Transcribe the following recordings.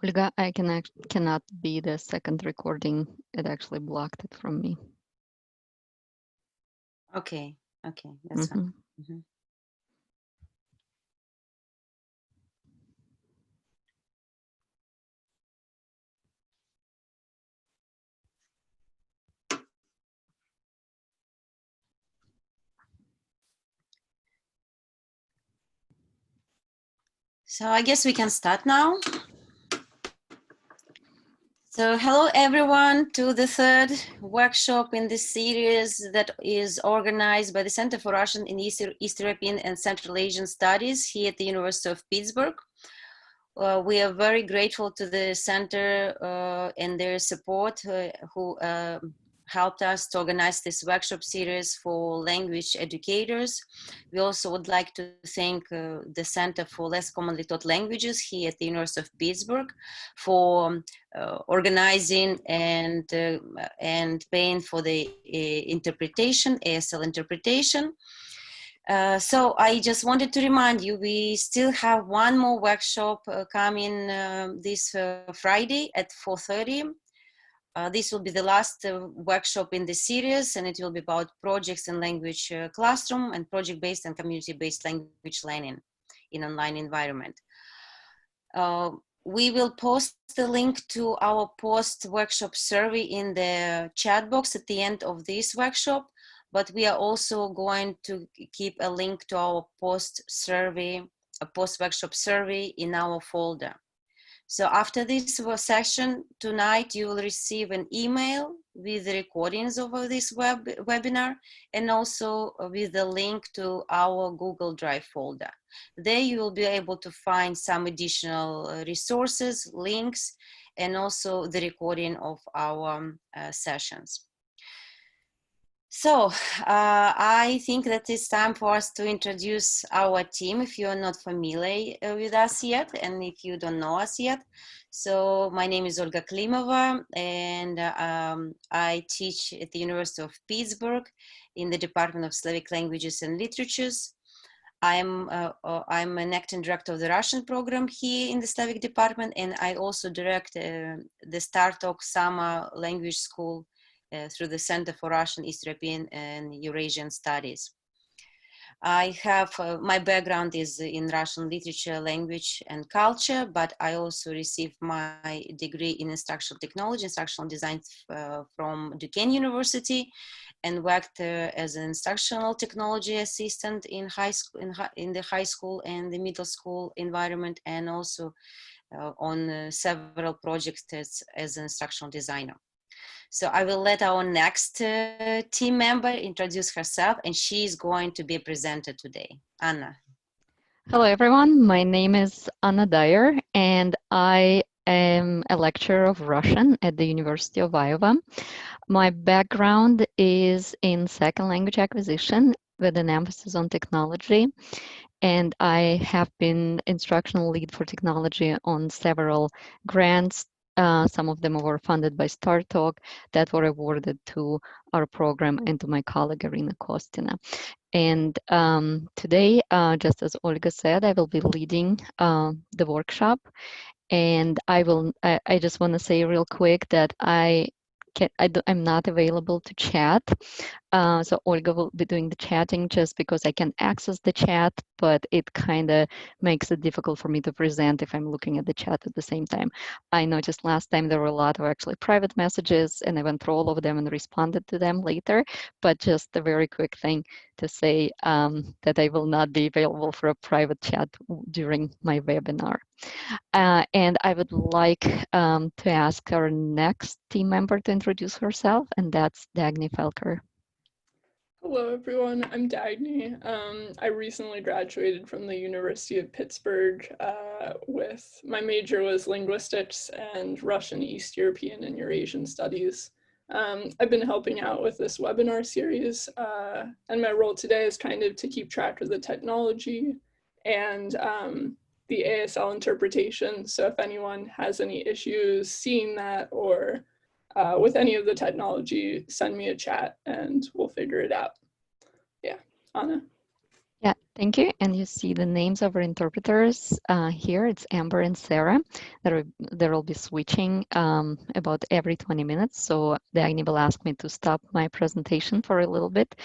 Olga, I cannot be the second recording. It actually blocked it from me. Okay, okay, that's fine. Mhm. So I guess we can start now. So hello everyone to the third workshop in this series that is organized by the Center for Russian and East European and Central Asian Studies here at the University of Pittsburgh. We are very grateful to the center and their support who helped us to organize this workshop series for language educators. We also would like to thank the Center for Less Commonly Taught Languages here at the University of Pittsburgh for organizing and paying for the interpretation, ASL interpretation. So I just wanted to remind you, we still have one more workshop coming this Friday at 4:30. This will be the last workshop in the series, and it will be about projects in language classroom and project-based and community-based language learning in online environment. We will post the link to our post-workshop survey in the chat box at the end of this workshop, but we are also going to keep a link to our post-workshop survey in our folder. So after this session tonight, you will receive an email with the recordings of this webinar and also with the link to our Google Drive folder. There you will be able to find some additional resources, links, and also the recording of our sessions. So I think that it's time for us to introduce our team if you're not familiar with us yet and if you don't know us yet. So my name is Olga Klimova and I teach at the University of Pittsburgh in the Department of Slavic Languages and Literatures. I'm an acting director of the Russian program here in the Slavic department, and I also direct the Startalk Summer Language School through the Center for Russian, East European and Eurasian Studies. I have, my background is in Russian literature, language and culture, but I also received my degree in instructional technology, instructional design from Duquesne University, and worked as an instructional technology assistant in high school, in the high school and the middle school environment, and also on several projects as an instructional designer. So I will let our next team member introduce herself, and she is going to be a presenter today. Anna. Hello, everyone. My name is Anna Dyer, and I am a lecturer of Russian at the University of Iowa. My background is in second language acquisition with an emphasis on technology, and I have been instructional lead for technology on several grants. Some of them were funded by StarTalk that were awarded to our program and to my colleague Irina Kostina. And today, just as Olga said, I will be leading the workshop. And I just want to say real quick that I'm not available to chat. So Olga will be doing the chatting just because I can access the chat, but it kind of makes it difficult for me to present if I'm looking at the chat at the same time. I noticed last time there were a lot of actually private messages, and I went through all of them and responded to them later, but just a very quick thing to say that I will not be available for a private chat during my webinar. And I would like to ask our next team member to introduce herself, and that's Dagny Felker. Hello, everyone. I'm Dagny. I recently graduated from the University of Pittsburgh with my major was linguistics and Russian, East European, and Eurasian studies. I've been helping out with this webinar series, and my role today is kind of to keep track of the technology and the ASL interpretation. So if anyone has any issues seeing that or with any of the technology, send me a chat and we'll figure it out. Yeah, Anna. Yeah, Thank you. And you see the names of our interpreters here. It's Amber and Sarah. There will be switching about every 20 minutes. So Dagny will ask me to stop my presentation for a little bit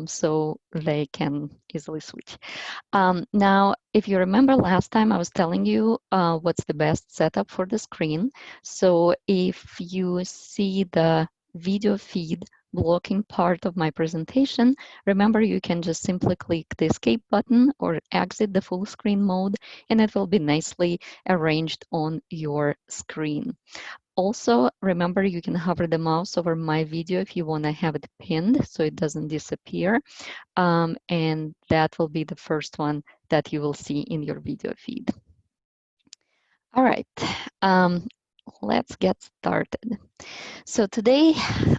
so they can easily switch. Now, if you remember last time, I was telling you what's the best setup for the screen. So if you see the video feed blocking part of my presentation, remember you can just simply click the escape button or exit the full screen mode, and it will be nicely arranged on your screen. Also, remember you can hover the mouse over my video if you want to have it pinned so it doesn't disappear. And that will be the first one that you will see in your video feed. All right, let's get started. So today,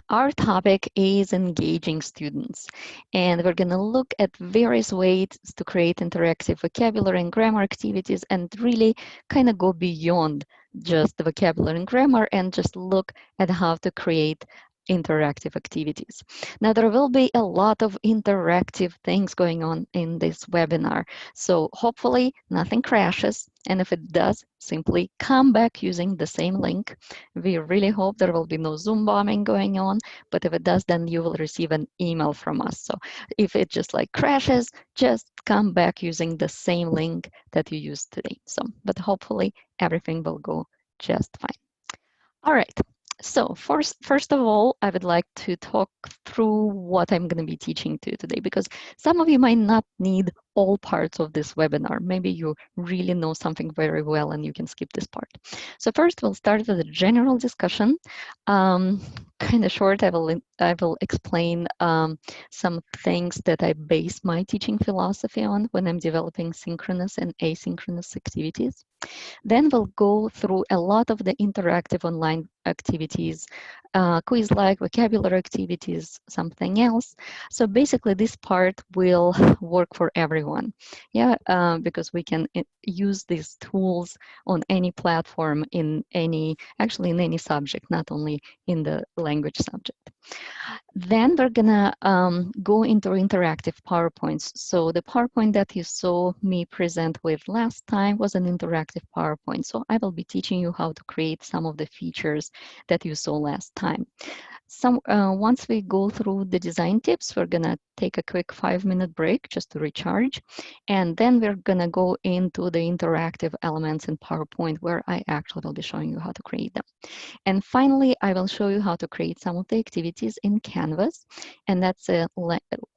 our topic is engaging students, and we're going to look at various ways to create interactive vocabulary and grammar activities and really kind of go beyond just the vocabulary and grammar and just look at how to create interactive activities. Now, there will be a lot of interactive things going on in this webinar, so hopefully nothing crashes, and if it does, simply come back using the same link. We really hope there will be no Zoom bombing going on, but if it does, then you will receive an email from us. So if it just like crashes, just come back using the same link that you used today. So, but hopefully everything will go just fine. All right. So first of all, I would like to talk through what I'm going to be teaching to you today, because some of you might not need all parts of this webinar. Maybe you really know something very well and you can skip this part. So first, we'll start with a general discussion. Kind of short, I will explain some things that I base my teaching philosophy on when I'm developing synchronous and asynchronous activities. Then we'll go through a lot of the interactive online activities, quiz-like vocabulary activities, something else. So basically this part will work for everyone. Yeah, because we can use these tools on any platform actually in any subject, not only in the language subject. Then we're gonna go into interactive PowerPoints. So the PowerPoint that you saw me present with last time was an interactive PowerPoint. So I will be teaching you how to create some of the features that you saw last time. Once we go through the design tips, we're gonna take a quick 5-minute break just to recharge. And then we're gonna go into the interactive elements in PowerPoint where I actually will be showing you how to create them. And finally, I will show you how to create some of the activities in Canvas. And that's a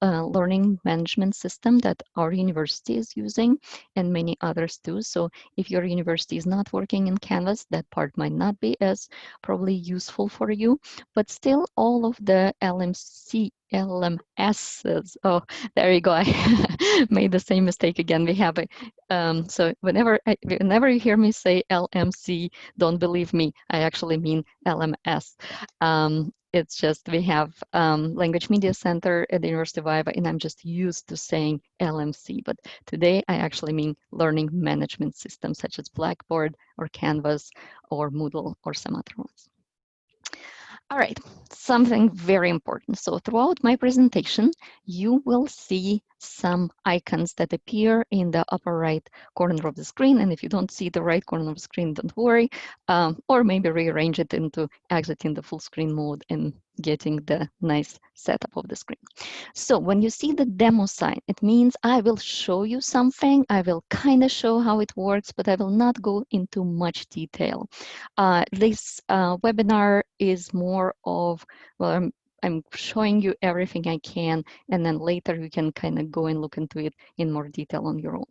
learning management system that our university is using and many others too. So if your university is not working in Canvas, that part might not be as probably useful for you, but still all of the LMSs. Oh, there you go. I made the same mistake again. We have a, so whenever you hear me say LMC, don't believe me. I actually mean LMS. It's just we have Language Media Center at the University of Iowa, and I'm just used to saying LMC. But today I actually mean learning management systems such as Blackboard or Canvas or Moodle or some other ones. All right, something very important. So throughout my presentation, you will see some icons that appear in the upper right corner of the screen. And if you don't see the right corner of the screen, don't worry, or maybe rearrange it into exiting the full screen mode and getting the nice setup of the screen. So when you see the demo sign, it means I will show you something. I will kind of show how it works, but I will not go into much detail. This webinar is more of, well, I'm showing you everything I can, and then later you can kind of go and look into it in more detail on your own.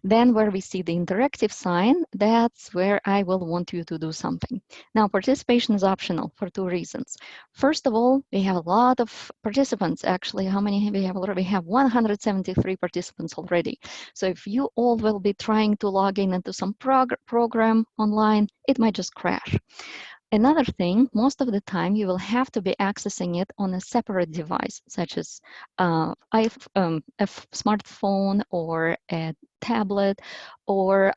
Then where we see the interactive sign, that's where I will want you to do something. Now, participation is optional for 2 reasons. First of all, we have a lot of participants. Actually, how many we have already? We have 173 participants already. So if you all will be trying to log in into some program online, it might just crash. Another thing, most of the time you will have to be accessing it on a separate device, such as a smartphone or a tablet or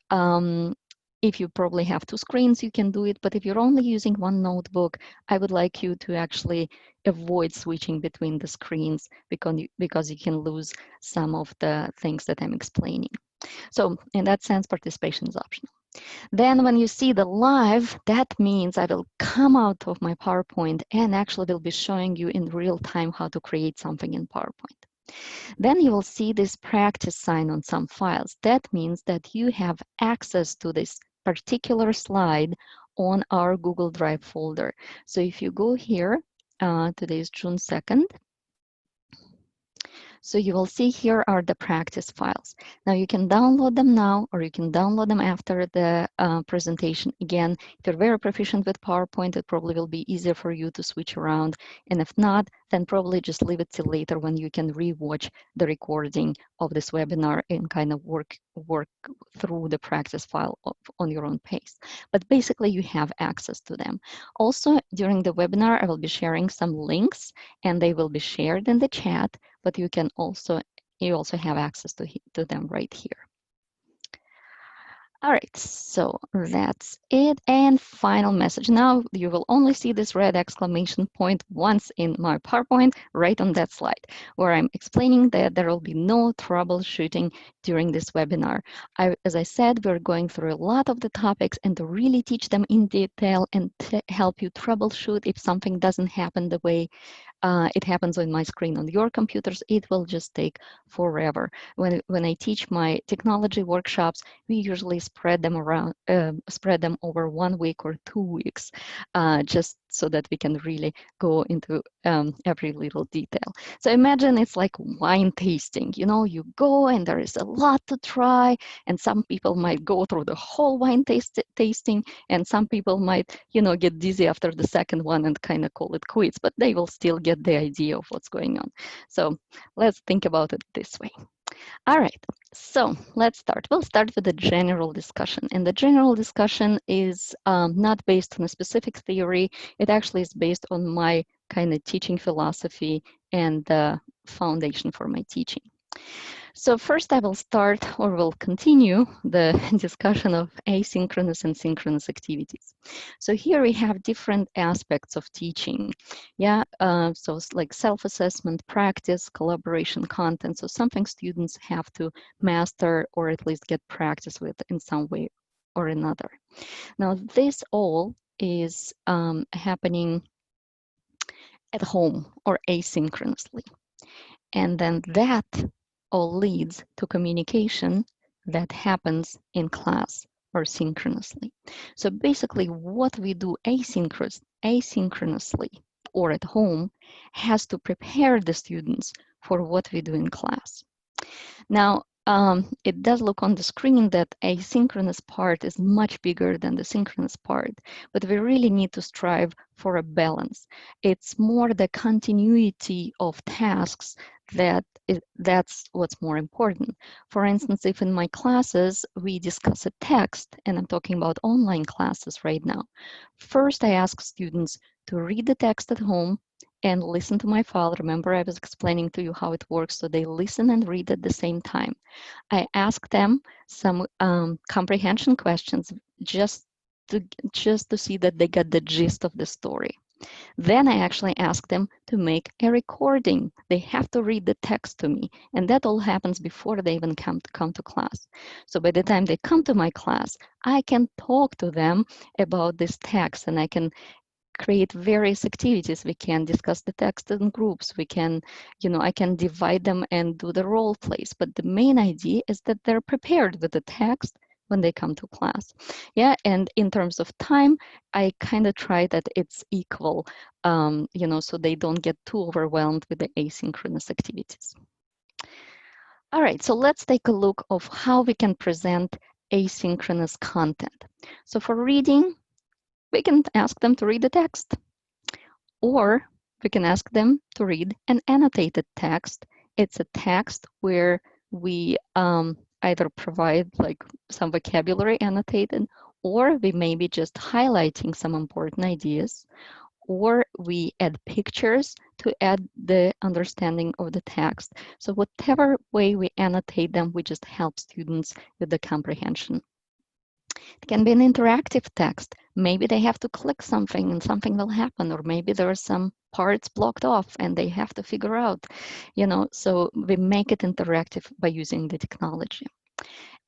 If you probably have two screens, you can do it. But if you're only using one notebook, I would like you to actually avoid switching between the screens because you can lose some of the things that I'm explaining. So in that sense, participation is optional. Then when you see the live, that means I will come out of my PowerPoint and actually will be showing you in real time how to create something in PowerPoint. Then you will see this practice sign on some files. That means that you have access to this particular slide on our Google Drive folder. So if you go here, today is June 2nd. So you will see here are the practice files. Now you can download them now, or you can download them after the presentation. Again, if you're very proficient with PowerPoint, it probably will be easier for you to switch around. And if not, then probably just leave it till later when you can rewatch the recording of this webinar and kind of work through the practice file on your own pace. But basically you have access to them. Also, during the webinar, I will be sharing some links and they will be shared in the chat, but you also have access to them right here. All right, so that's it. And final message. Now you will only see this red exclamation point once in my PowerPoint, right on that slide, where I'm explaining that there will be no troubleshooting during this webinar. As I said, we're going through a lot of the topics and to really teach them in detail and to help you troubleshoot if something doesn't happen the way it happens on my screen on your computers, it will just take forever. When I teach my technology workshops, we usually spread them over 1 week or 2 weeks, just so that we can really go into every little detail. So imagine it's like wine tasting. You know, you go and there is a lot to try, and some people might go through the whole wine tasting, and some people might, get dizzy after the second one and kind of call it quits, but they will still get the idea of what's going on. So let's think about it this way. All right, so let's start. We'll start with the general discussion. And the general discussion is not based on a specific theory. It actually is based on my kind of teaching philosophy and the foundation for my teaching. So first I will start, or will continue, the discussion of asynchronous and synchronous activities. So here we have different aspects of teaching. Yeah, so it's like self-assessment, practice, collaboration, content. So something students have to master or at least get practice with in some way or another. Now this all is happening at home or asynchronously. And then that all leads to communication that happens in class or synchronously. So basically what we do asynchronously or at home has to prepare the students for what we do in class. Now, it does look on the screen that asynchronous part is much bigger than the synchronous part, but we really need to strive for a balance. It's more the continuity of tasks that's what's more important. For instance, if in my classes we discuss a text, and I'm talking about online classes right now, first I ask students to read the text at home and listen to my file. Remember, I was explaining to you how it works, so they listen and read at the same time. I ask them some comprehension questions just to see that they get the gist of the story. Then I actually ask them to make a recording. They have to read the text to me, and that all happens before they even come to class. So by the time they come to my class, I can talk to them about this text, and I can create various activities. We can discuss the text in groups. We can, I can divide them and do the role plays. But the main idea is that they're prepared with the text when they come to class. Yeah, and in terms of time, I kind of try that it's equal, so they don't get too overwhelmed with the asynchronous activities. All right, so let's take a look of how we can present asynchronous content. So for reading, we can ask them to read the text, or we can ask them to read an annotated text. It's a text where we either provide like some vocabulary annotated, or we may be just highlighting some important ideas, or we add pictures to add the understanding of the text. So whatever way we annotate them, we just help students with the comprehension. It can be an interactive text. Maybe they have to click something and something will happen, or maybe there are some parts blocked off and they have to figure out, so we make it interactive by using the technology.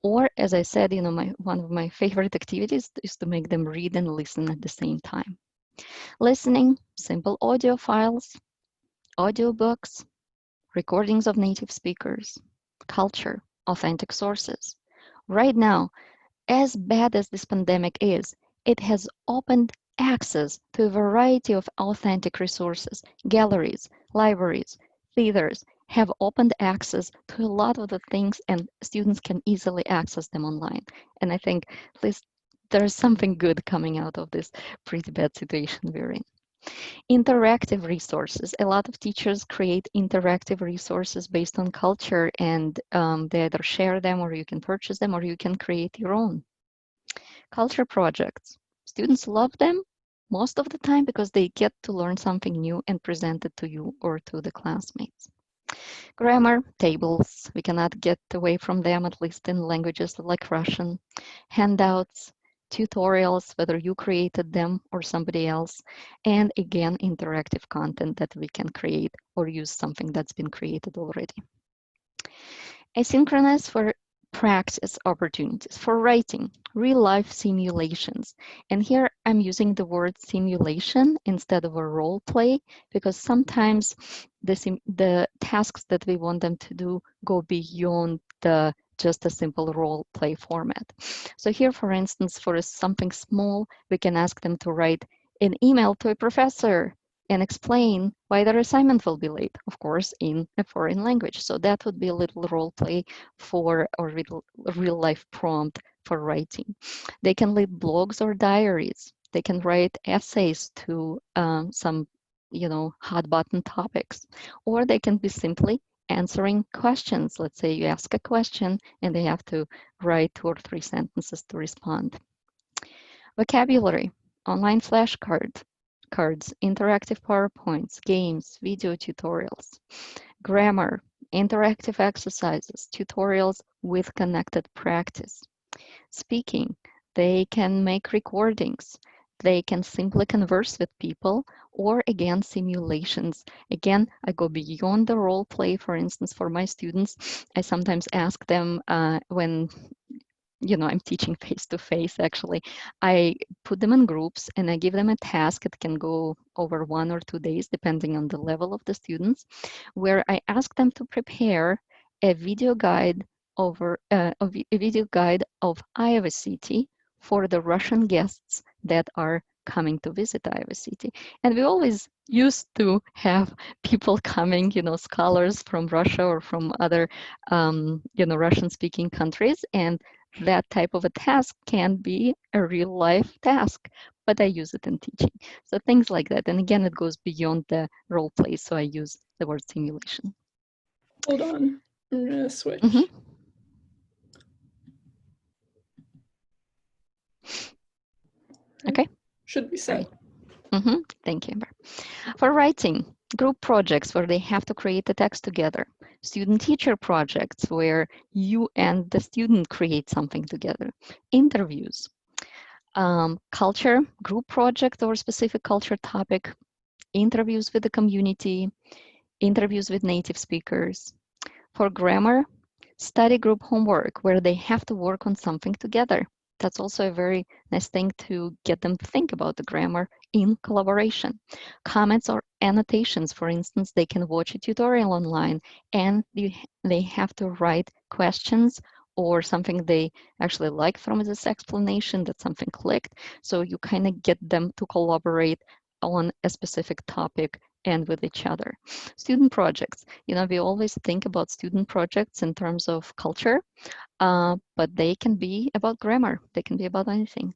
Or, as I said, one of my favorite activities is to make them read and listen at the same time. Listening, simple audio files, audiobooks, recordings of native speakers, culture, authentic sources. Right now, as bad as this pandemic is, it has opened access to a variety of authentic resources. Galleries, libraries, theaters have opened access to a lot of the things, and students can easily access them online. And I think at least there's something good coming out of this pretty bad situation we're in. Interactive resources. A lot of teachers create interactive resources based on culture, and they either share them, or you can purchase them, or you can create your own. Culture projects. Students love them most of the time because they get to learn something new and present it to you or to the classmates. Grammar, tables. We cannot get away from them, at least in languages like Russian. Handouts, tutorials, whether you created them or somebody else. And again, interactive content that we can create or use something that's been created already. Asynchronous for practice opportunities, for writing, real-life simulations. And here I'm using the word simulation instead of a role play, because sometimes the tasks that we want them to do go beyond just a simple role play format. So here, for instance, for something small, we can ask them to write an email to a professor and explain why their assignment will be late, of course, in a foreign language. So that would be a little role play for a real life prompt for writing. They can lead blogs or diaries. They can write essays to some, hot button topics, or they can be simply answering questions. Let's say you ask a question and they have to write 2 or 3 sentences to respond. Vocabulary, online flashcards, interactive PowerPoints, games, video tutorials. Grammar, interactive exercises, tutorials with connected practice. Speaking, they can make recordings. They can simply converse with people, or again, simulations. Again, I go beyond the role play. For instance, for my students, I sometimes ask them when I'm teaching face-to-face, actually. I put them in groups and I give them a task. It can go over 1 or 2 days, depending on the level of the students, where I ask them to prepare a video guide of Iowa City for the Russian guests that are coming to visit Iowa City. And we always used to have people coming, scholars from Russia or from other, Russian-speaking countries, and that type of a task can be a real life task, but I use it in teaching. So things like that. And again, it goes beyond the role play. So I use the word simulation. Hold on, I'm gonna switch. Okay. Should be set. Thank you, Amber. For writing, group projects where they have to create the text together. Student-teacher projects where you and the student create something together. Interviews. Culture, group project or specific culture topic. Interviews with the community. Interviews with native speakers. For grammar, study group homework where they have to work on something together. That's also a very nice thing to get them to think about the grammar in collaboration. Comments or annotations, for instance, they can watch a tutorial online and they have to write questions or something they actually like from this explanation, that something clicked. So you kind of get them to collaborate on a specific topic and with each other. Student projects, we always think about student projects in terms of culture, but they can be about grammar. They can be about anything.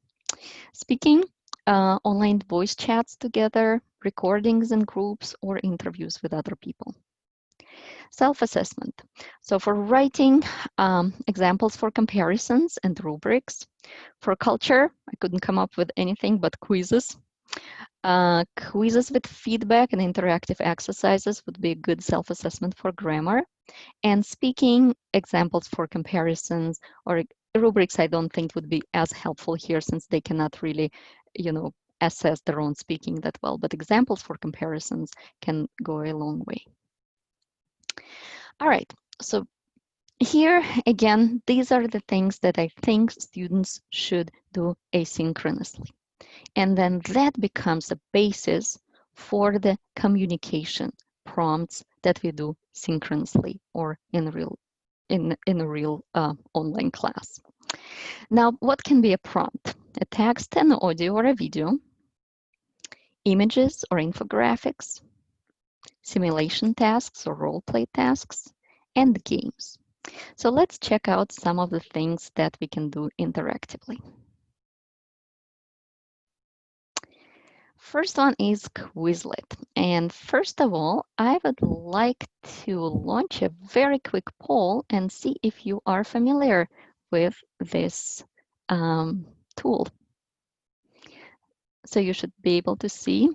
Speaking, online voice chats together, recordings in groups, or interviews with other people. Self-assessment. So for writing, examples for comparisons and rubrics. For culture, I couldn't come up with anything but quizzes. Quizzes with feedback and interactive exercises would be a good self-assessment for grammar. And speaking, examples for comparisons or rubrics I don't think would be as helpful here since they cannot really, assess their own speaking that well, but examples for comparisons can go a long way. All right, so here again, these are the things that I think students should do asynchronously. And then that becomes a basis for the communication prompts that we do synchronously or in a real online class. Now, what can be a prompt? A text, an audio, or a video, images or infographics, simulation tasks or role play tasks, and games. So let's check out some of the things that we can do interactively. First one is Quizlet. And first of all, I would like to launch a very quick poll and see if you are familiar with this tool. So you should be able to see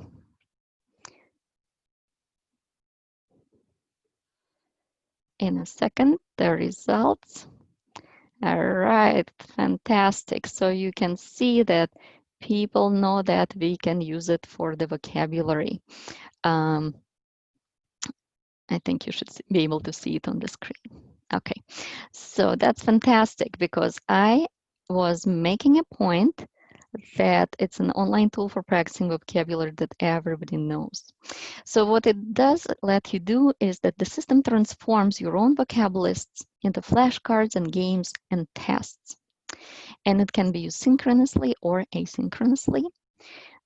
in a second the results. All right, fantastic. So you can see that people know that we can use it for the vocabulary. I think you should be able to see it on the screen. Okay, so that's fantastic because I was making a point that it's an online tool for practicing vocabulary that everybody knows. So what it does let you do is that the system transforms your own vocab lists into flashcards and games and tests. And it can be used synchronously or asynchronously.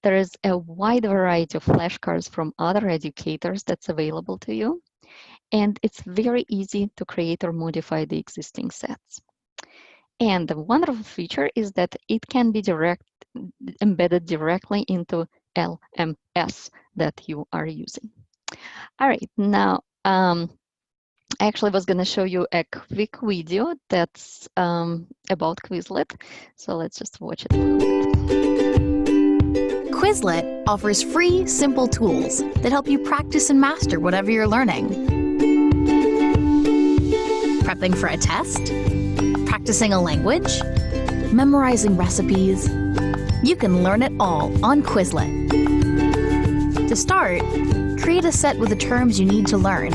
There is a wide variety of flashcards from other educators that's available to you. And it's very easy to create or modify the existing sets. And the wonderful feature is that it can be embedded directly into LMS that you are using. All right, now I actually was going to show you a quick video that's about Quizlet. So let's just watch it. Quizlet offers free, simple tools that help you practice and master whatever you're learning. Prepping for a test? Practicing a language? Memorizing recipes? You can learn it all on Quizlet. To start, create a set with the terms you need to learn.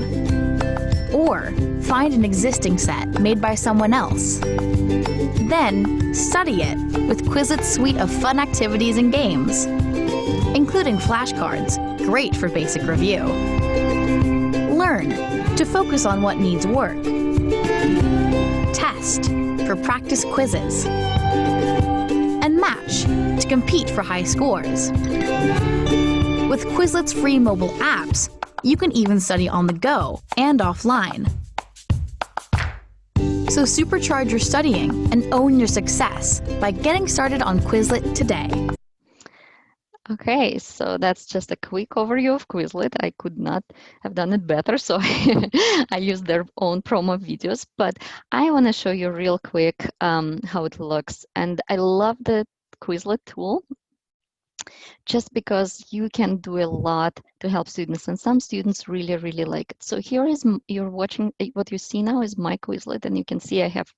Or find an existing set made by someone else. Then, study it with Quizlet's suite of fun activities and games, including flashcards, great for basic review. Learn to focus on what needs work. Test for practice quizzes. And match to compete for high scores. With Quizlet's free mobile apps, you can even study on the go and offline. So supercharge your studying and own your success by getting started on Quizlet today. Okay, so that's just a quick overview of Quizlet. I could not have done it better, so I used their own promo videos, but I want to show you real quick how it looks. And I love the Quizlet tool just because you can do a lot to help students, and some students really, really like it. So here is, you're watching, what you see now is my Quizlet, and you can see I have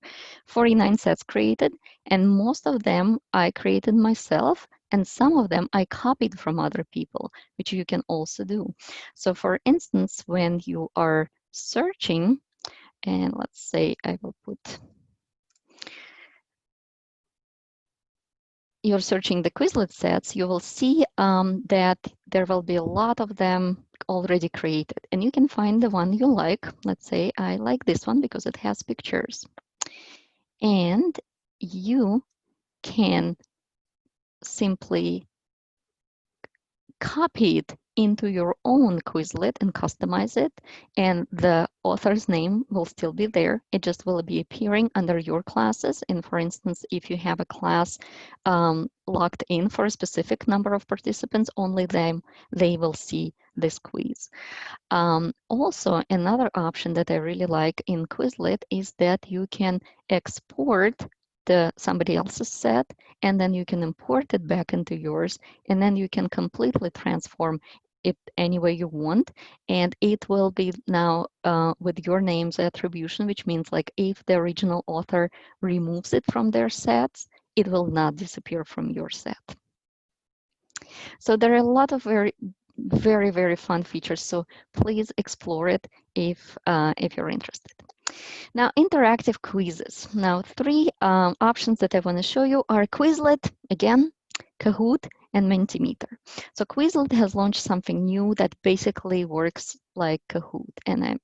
49 sets created, and most of them I created myself, and some of them I copied from other people, which you can also do. So for instance, when you are searching, and let's say I will put, you're searching the Quizlet sets, you will see that there will be a lot of them already created. And you can find the one you like. Let's say I like this one because it has pictures. And you can simply copy it into your own Quizlet and customize it, and the author's name will still be there. It just will be appearing under your classes. And for instance, if you have a class locked in for a specific number of participants, only they will see this quiz. Also, another option that I really like in Quizlet is that you can export somebody else's set, and then you can import it back into yours, and then you can completely transform it any way you want, and it will be now with your name's attribution, which means like if the original author removes it from their sets, it will not disappear from your set. So there are a lot of very fun features, so please explore it if you're interested. Now, interactive quizzes. Now, three options that I want to show you are Quizlet, again, Kahoot, and Mentimeter. So Quizlet has launched something new that basically works like Kahoot. And I'm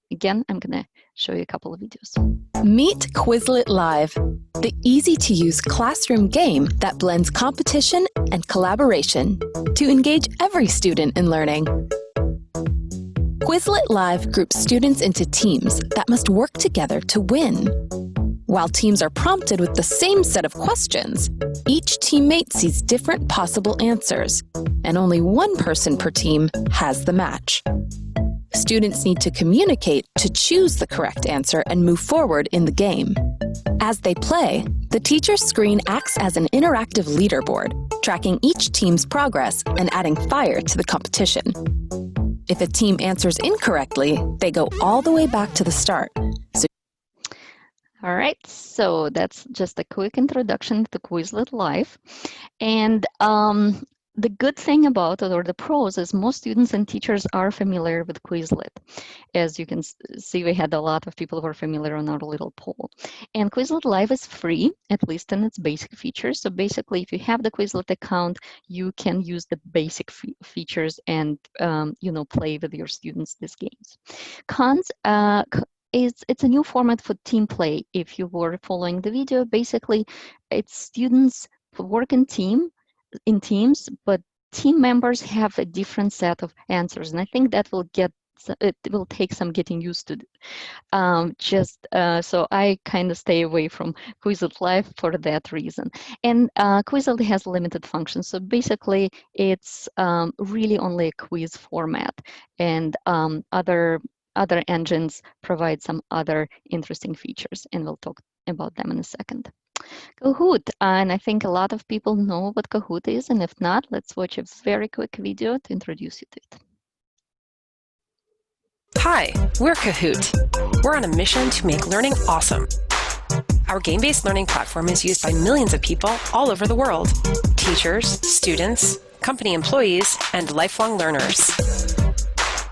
going to show you a couple of videos. Meet Quizlet Live, the easy-to-use classroom game that blends competition and collaboration to engage every student in learning. Quizlet Live groups students into teams that must work together to win. While teams are prompted with the same set of questions, each teammate sees different possible answers, and only one person per team has the match. Students need to communicate to choose the correct answer and move forward in the game. As they play, the teacher's screen acts as an interactive leaderboard, tracking each team's progress and adding fire to the competition. If a team answers incorrectly, they go all the way back to the start. All right, so that's just a quick introduction to Quizlet Live. And the good thing about it, or the pros, is most students and teachers are familiar with Quizlet. As you can see, we had a lot of people who are familiar on our little poll. And Quizlet Live is free, at least in its basic features. So basically, if you have the Quizlet account, you can use the basic features and play with your students these games. Cons, it's a new format for team play. If you were following the video, basically, it's students who work in teams, but team members have a different set of answers, and I think that it will take some getting used to. So I kind of stay away from Quizlet Live for that reason. And Quizlet has limited functions, so basically it's really only a quiz format, and other engines provide some other interesting features, and we'll talk about them in a second. Kahoot, and I think a lot of people know what Kahoot is, and if not, let's watch a very quick video to introduce you to it. Hi, we're Kahoot. We're on a mission to make learning awesome. Our game-based learning platform is used by millions of people all over the world: teachers, students, company employees, and lifelong learners.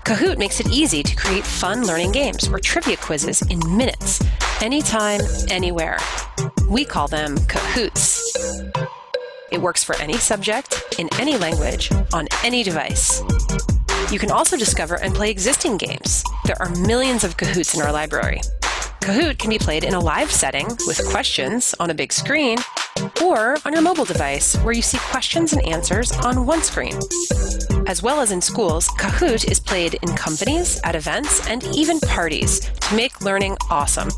Kahoot makes it easy to create fun learning games or trivia quizzes in minutes, anytime, anywhere. We call them Kahoots. It works for any subject, in any language, on any device. You can also discover and play existing games. There are millions of Kahoots in our library. Kahoot can be played in a live setting with questions on a big screen, or on your mobile device where you see questions and answers on one screen. As well as in schools, Kahoot is played in companies, at events, and even parties to make learning awesome.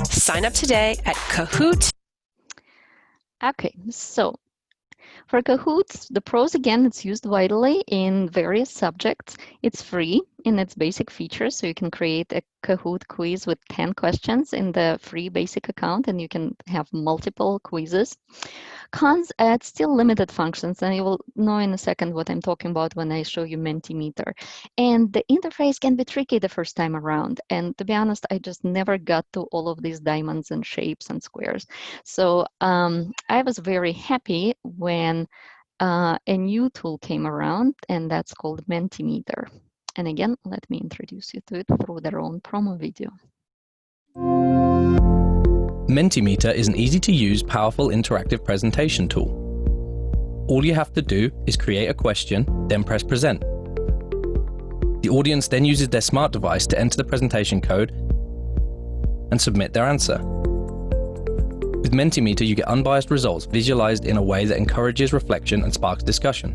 Sign up today at Kahoot. Okay, so for Kahoot, the pros, again, it's used widely in various subjects. It's free in its basic features, so you can create a Kahoot quiz with 10 questions in the free basic account, and you can have multiple quizzes. Cons, it's still limited functions, and you will know in a second what I'm talking about when I show you Mentimeter. And the interface can be tricky the first time around. And to be honest, I just never got to all of these diamonds and shapes and squares. So I was very happy when a new tool came around, and that's called Mentimeter. And again, let me introduce you to it through their own promo video. Mentimeter is an easy-to-use, powerful interactive presentation tool. All you have to do is create a question, then press present. The audience then uses their smart device to enter the presentation code and submit their answer. With Mentimeter, you get unbiased results visualized in a way that encourages reflection and sparks discussion.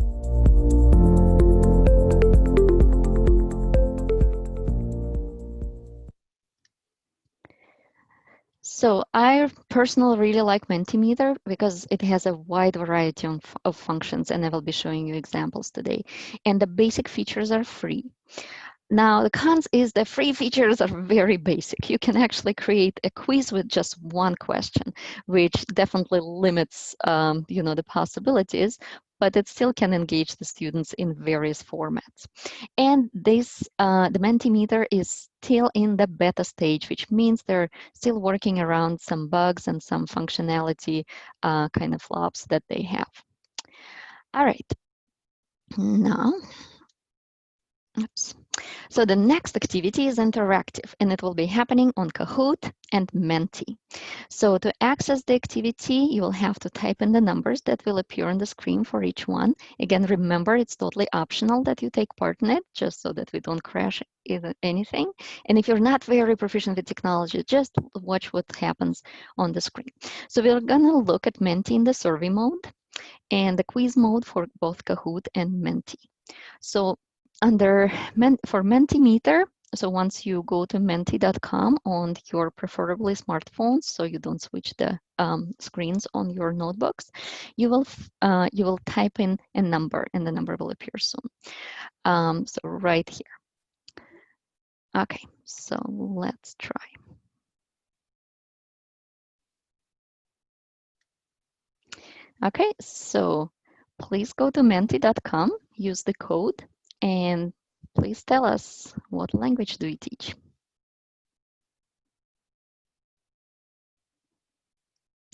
So I personally really like Mentimeter because it has a wide variety of functions, and I will be showing you examples today. And the basic features are free. Now, the cons is the free features are very basic. You can actually create a quiz with just one question, which definitely limits, the possibilities. but it still can engage the students in various formats. And this, the Mentimeter is still in the beta stage, which means they're still working around some bugs and some functionality kind of flops that they have. All right, now, oops. So the next activity is interactive, and it will be happening on Kahoot and Menti. So to access the activity, you will have to type in the numbers that will appear on the screen for each one. Again, remember, it's totally optional that you take part in it, just so that we don't crash anything. And if you're not very proficient with technology, just watch what happens on the screen. So we're gonna look at Menti in the survey mode and the quiz mode for both Kahoot and Menti. So for Mentimeter, so once you go to menti.com on your preferably smartphones, so you don't switch the screens on your notebooks, you will type in a number, and the number will appear soon. So right here. Okay, so let's try. Okay, so please go to menti.com, use the code, and please tell us, what language do you teach?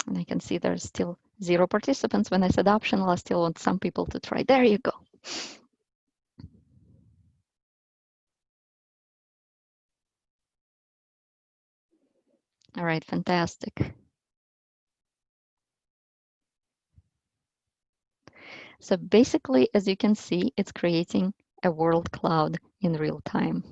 And I can see there's still 0 participants. When I said optional, I still want some people to try. There you go. All right, fantastic. So basically, as you can see, it's creating a word cloud in real time.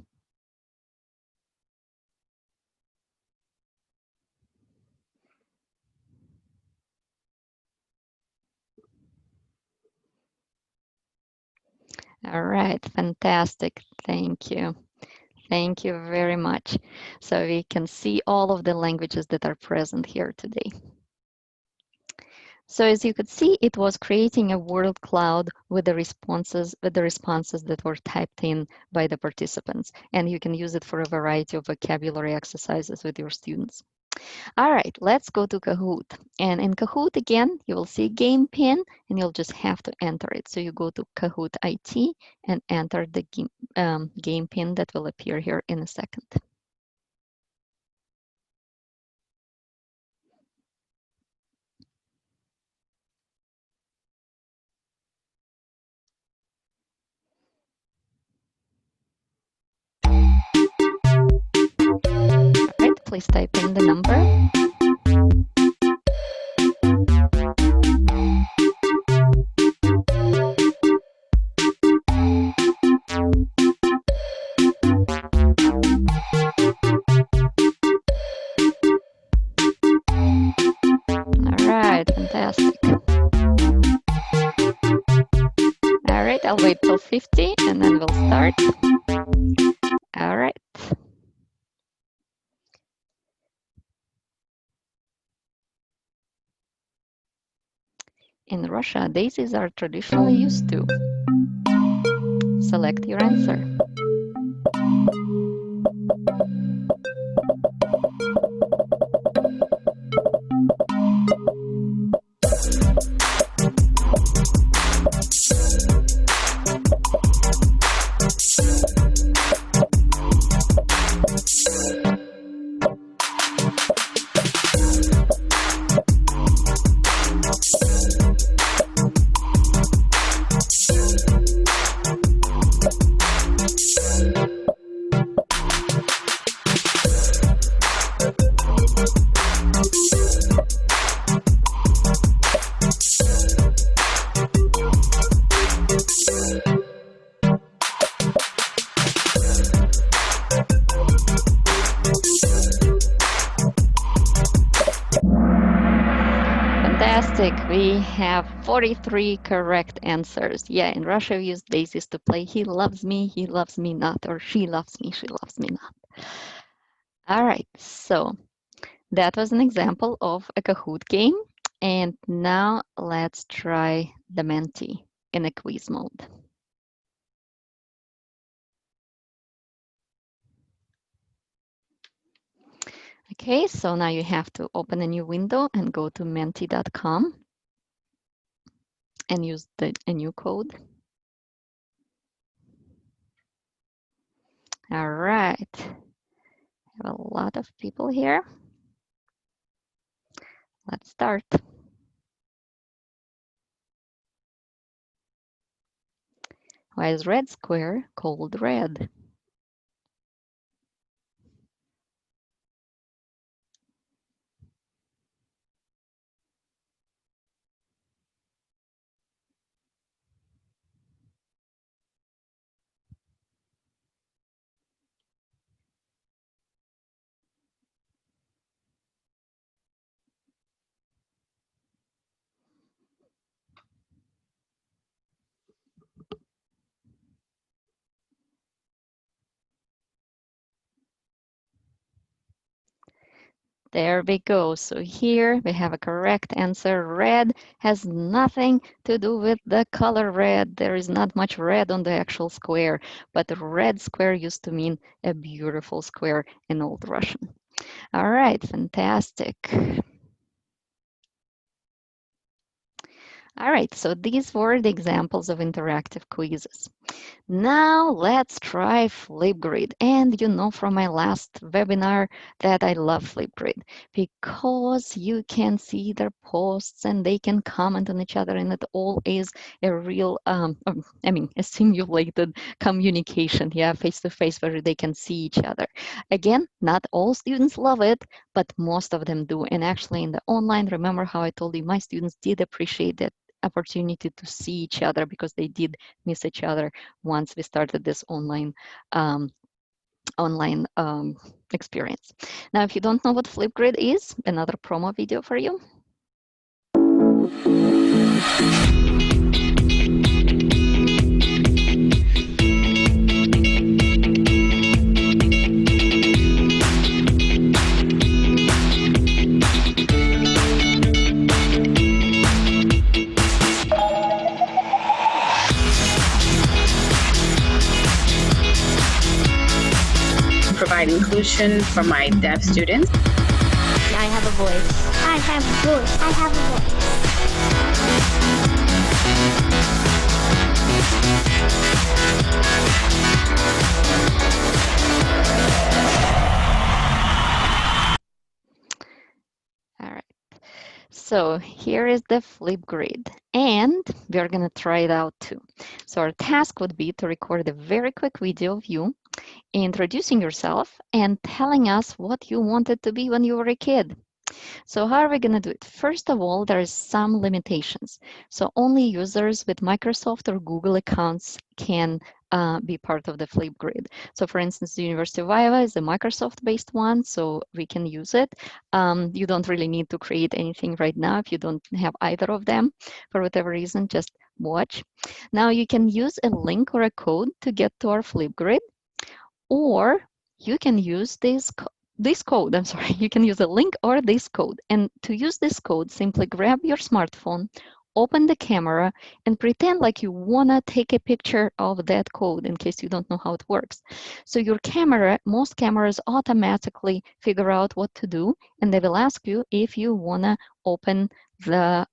All right, fantastic. Thank you. Thank you very much. So we can see all of the languages that are present here today. So as you could see, it was creating a word cloud with the responses that were typed in by the participants. And you can use it for a variety of vocabulary exercises with your students. All right, let's go to Kahoot. And in Kahoot, again, you will see game pin, and you'll just have to enter it. So you go to Kahoot IT and enter the game pin that will appear here in a second. All right, please type in the number. All right, fantastic. All right, I'll wait till 50 and then we'll start. All right. In Russia, daisies are traditionally used to. Select your answer. Fantastic. We have 43 correct answers. Yeah, in Russia, we use daisies to play he loves me not, or she loves me not. All right, so that was an example of a Kahoot game. And now let's try the Menti in a quiz mode. Okay, so now you have to open a new window and go to menti.com. and use a new code. All right. I have a lot of people here. Let's start. Why is red square called red? There we go. So here we have a correct answer. Red has nothing to do with the color red. There is not much red on the actual square, but the red square used to mean a beautiful square in Old Russian. All right, fantastic. All right, so these were the examples of interactive quizzes. Now let's try Flipgrid. And you know from my last webinar that I love Flipgrid because you can see their posts and they can comment on each other, and it all is a real, a simulated communication, yeah, face-to-face, where they can see each other. Again, not all students love it, but most of them do. And actually in the online, remember how I told you my students did appreciate that opportunity to see each other because they did miss each other once we started this online experience. Now, if you don't know what Flipgrid is, another promo video for you. Provide inclusion for my deaf students. I have a voice. I have a voice. I have a voice. All right. So here is the Flipgrid, and we're going to try it out too. So our task would be to record a very quick video of you introducing yourself and telling us what you wanted to be when you were a kid. So how are we going to do it? First of all, there is some limitations. So only users with Microsoft or Google accounts can be part of the Flipgrid. So for instance, the University of Iowa is a Microsoft-based one, so we can use it. You don't really need to create anything right now if you don't have either of them. For whatever reason, just watch. Now you can use a link or a code to get to our Flipgrid, or you can use this code. I'm sorry, you can use a link or this code. And to use this code, simply grab your smartphone, open the camera, and pretend like you want to take a picture of that code in case you don't know how it works. So your camera, most cameras automatically figure out what to do, and they will ask you if you want to open the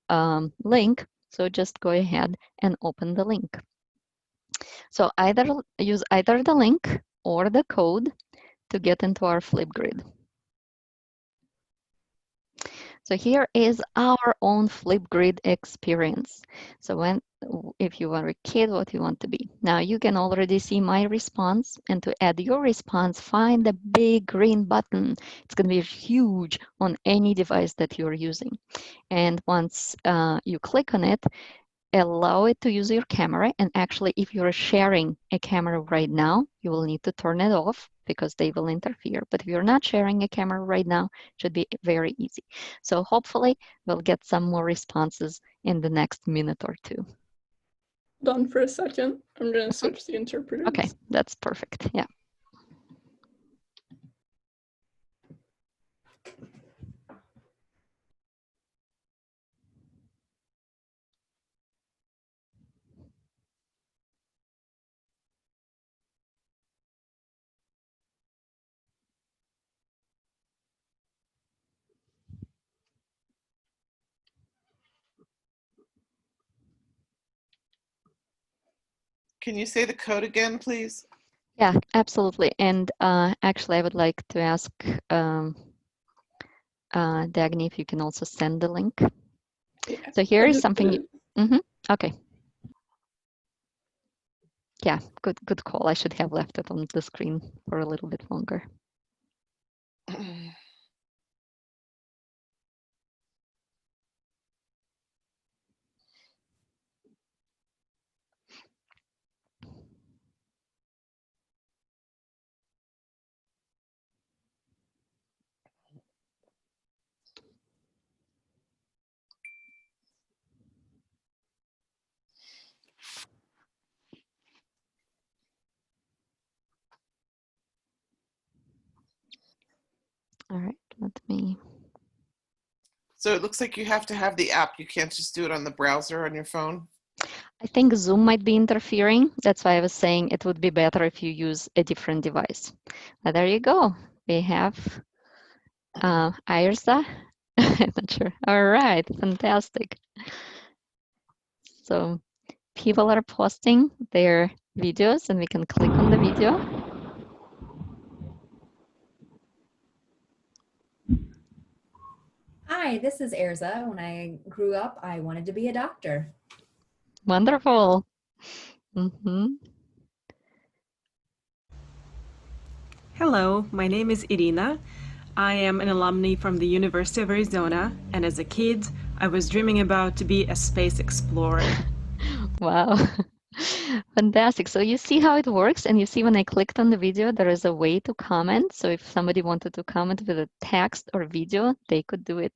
link. So just go ahead and open the link. So use either the link or the code to get into our Flipgrid. So here is our own Flipgrid experience. So if you are a kid, what you want to be. Now you can already see my response, and to add your response, find the big green button. It's going to be huge on any device that you're using. And once you click on it, allow it to use your camera. And actually, if you're sharing a camera right now, you will need to turn it off because they will interfere. But if you're not sharing a camera right now, it should be very easy. So hopefully we'll get some more responses in the next minute or two. Done for a second. I'm going to switch the interpreters. Okay, that's perfect. Yeah. Can you say the code again, please? Yeah, absolutely. And actually, I would like to ask Dagny if you can also send the link. Yeah, So here I is just something. did. Okay. Yeah, good call. I should have left it on the screen for a little bit longer. All right, let me. So it looks like you have to have the app. You can't just do it on the browser on your phone. I think Zoom might be interfering. That's why I was saying it would be better if you use a different device. But there you go. We have Irsa. I'm not sure. All right, fantastic. So people are posting their videos and we can click on the video. Hi, this is Erza. When I grew up, I wanted to be a doctor. Wonderful. Hello, my name is Irina. I am an alumni from the University of Arizona, and as a kid, I was dreaming about to be a space explorer. Wow. Fantastic. So you see how it works, and you see when I clicked on the video, there is a way to comment. So if somebody wanted to comment with a text or video, they could do it.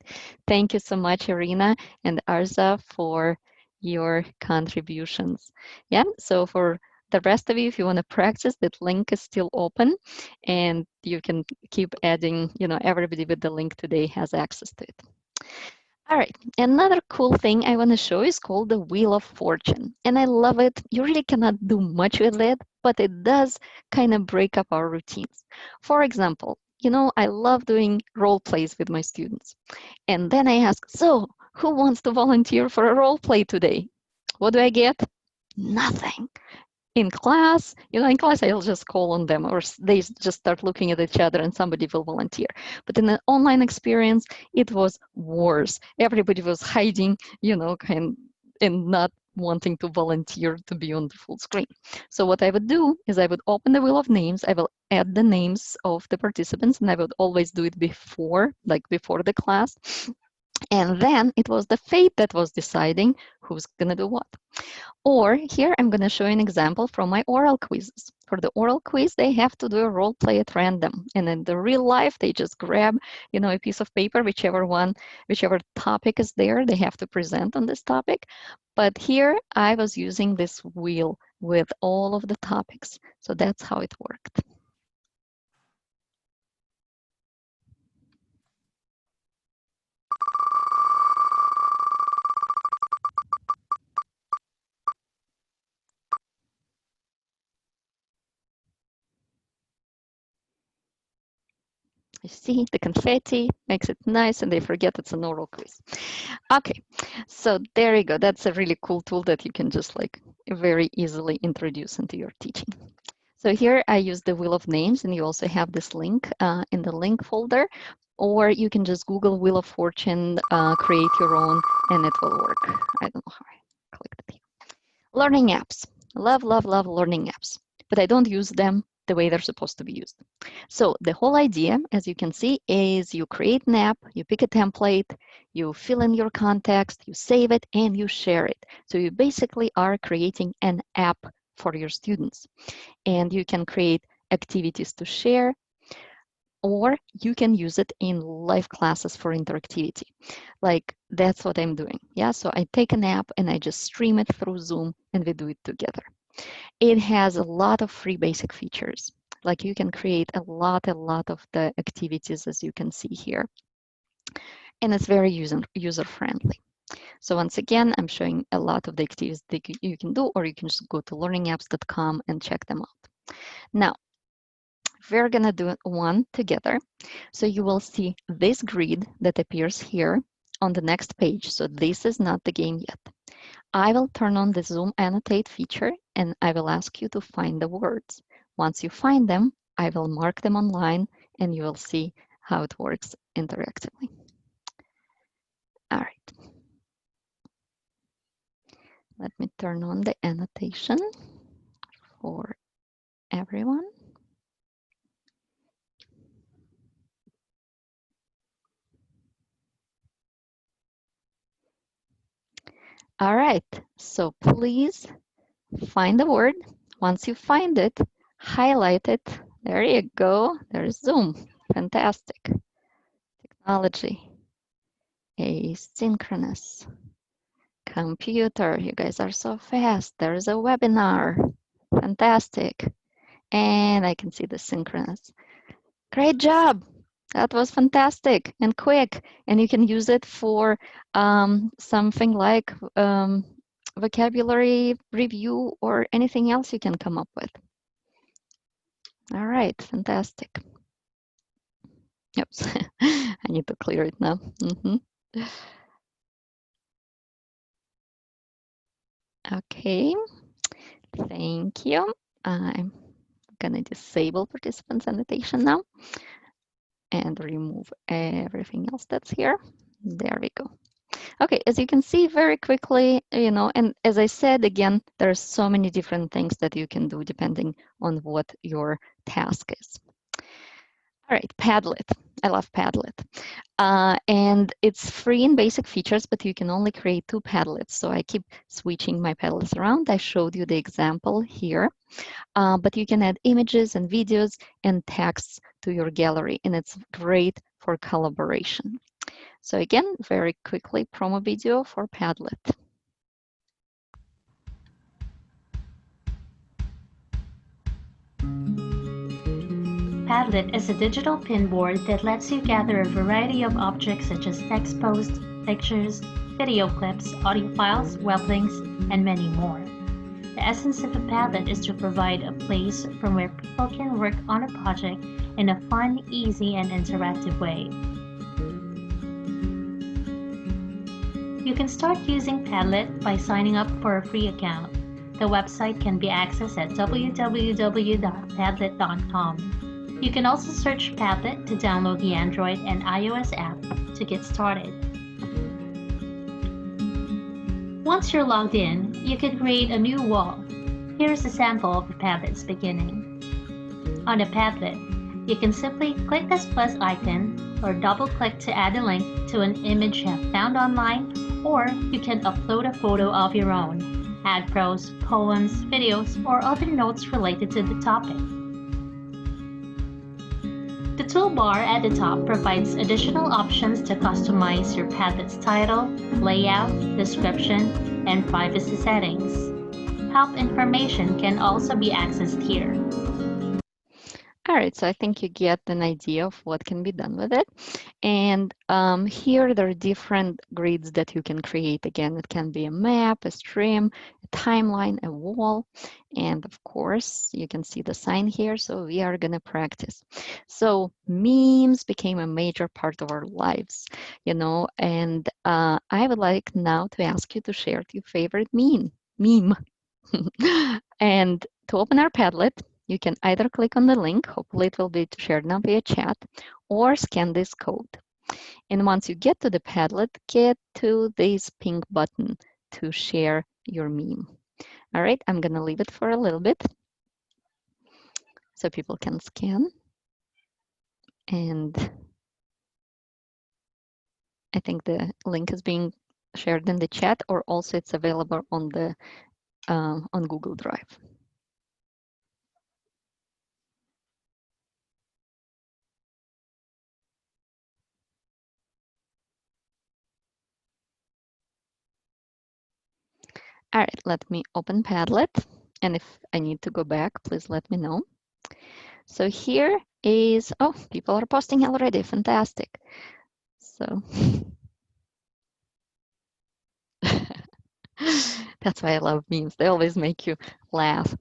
Thank you so much, Irina and Arza, for your contributions. Yeah, so for the rest of you, if you want to practice, that link is still open, and you can keep adding, everybody with the link today has access to it. All right, another cool thing I want to show is called the Wheel of Fortune. And I love it. You really cannot do much with it, but it does kind of break up our routines. For example, I love doing role plays with my students. And then I ask, so who wants to volunteer for a role play today? What do I get? Nothing. In class, I'll just call on them, or they just start looking at each other and somebody will volunteer. But in the online experience, it was worse. Everybody was hiding, and not wanting to volunteer to be on the full screen. So what I would do is I would open the wheel of names. I will add the names of the participants, and I would always do it before the class. And then it was the fate that was deciding who's going to do what. Or here, I'm going to show you an example from my oral quizzes. For the oral quiz, they have to do a role play at random. And in the real life, they just grab, a piece of paper, whichever topic is there, they have to present on this topic. But here, I was using this wheel with all of the topics. So that's how it worked. You see, the confetti makes it nice and they forget it's an oral quiz. Okay, so there you go. That's a really cool tool that you can just very easily introduce into your teaching. So here I use the wheel of names, and you also have this link in the link folder, or you can just Google Wheel of Fortune, create your own, and it will work. I don't know how I clicked it here. Learning apps. Love, love, love learning apps, but I don't use them the way they're supposed to be used. So the whole idea, as you can see, is you create an app, you pick a template, you fill in your context, you save it, and you share it. So you basically are creating an app for your students. And you can create activities to share, or you can use it in live classes for interactivity. That's what I'm doing. Yeah, so I take an app and I just stream it through Zoom and we do it together. It has a lot of free basic features. You can create a lot of the activities, as you can see here. And it's very user-friendly. So once again, I'm showing a lot of the activities that you can do, or you can just go to learningapps.com and check them out. Now, we're gonna do one together. So you will see this grid that appears here on the next page. So this is not the game yet. I will turn on the Zoom Annotate feature and I will ask you to find the words. Once you find them, I will mark them online and you will see how it works interactively. All right. Let me turn on the annotation for everyone. All right, so please find the word. Once you find it, highlight it. There you go. There's Zoom. Fantastic. Technology. Asynchronous. Computer. You guys are so fast. There's a webinar. Fantastic. And I can see the synchronous. Great job. That was fantastic and quick. And you can use it for something like vocabulary review or anything else you can come up with. All right, fantastic. Yep, I need to clear it now. Okay, thank you. I'm gonna disable participants annotation now and remove everything else that's here. There we go. Okay, as you can see very quickly, and as I said, again, there are so many different things that you can do depending on what your task is. All right, Padlet. I love Padlet. And it's free in basic features, but you can only create 2 Padlets. So I keep switching my Padlets around. I showed you the example here, but you can add images and videos and texts to your gallery, and it's great for collaboration. So again, very quickly, promo video for Padlet. Padlet is a digital pinboard that lets you gather a variety of objects such as text posts, pictures, video clips, audio files, web links, and many more. The essence of a Padlet is to provide a place from where people can work on a project in a fun, easy, and interactive way. You can start using Padlet by signing up for a free account. The website can be accessed at www.padlet.com. You can also search Padlet to download the Android and iOS app to get started. Once you're logged in, you can create a new wall. Here's a sample of the Padlet's beginning. On a Padlet, you can simply click this plus icon or double-click to add a link to an image you have found online, or you can upload a photo of your own, add prose, poems, videos, or other notes related to the topic. The toolbar at the top provides additional options to customize your Padlet's title, layout, description, and privacy settings. Help information can also be accessed here. All right, so I think you get an idea of what can be done with it. And here there are different grids that you can create. Again, it can be a map, a stream, a timeline, a wall. And of course, you can see the sign here. So we are going to practice. So memes became a major part of our lives, and I would like now to ask you to share your favorite meme. And to open our Padlet, you can either click on the link, hopefully it will be shared now via chat, or scan this code. And once you get to the Padlet, get to this pink button to share your meme. All right, I'm gonna leave it for a little bit so people can scan. And I think the link is being shared in the chat, or also it's available on the on Google Drive. All right, let me open Padlet. And if I need to go back, please let me know. So here is, oh, people are posting already, fantastic. So that's why I love memes. They always make you laugh.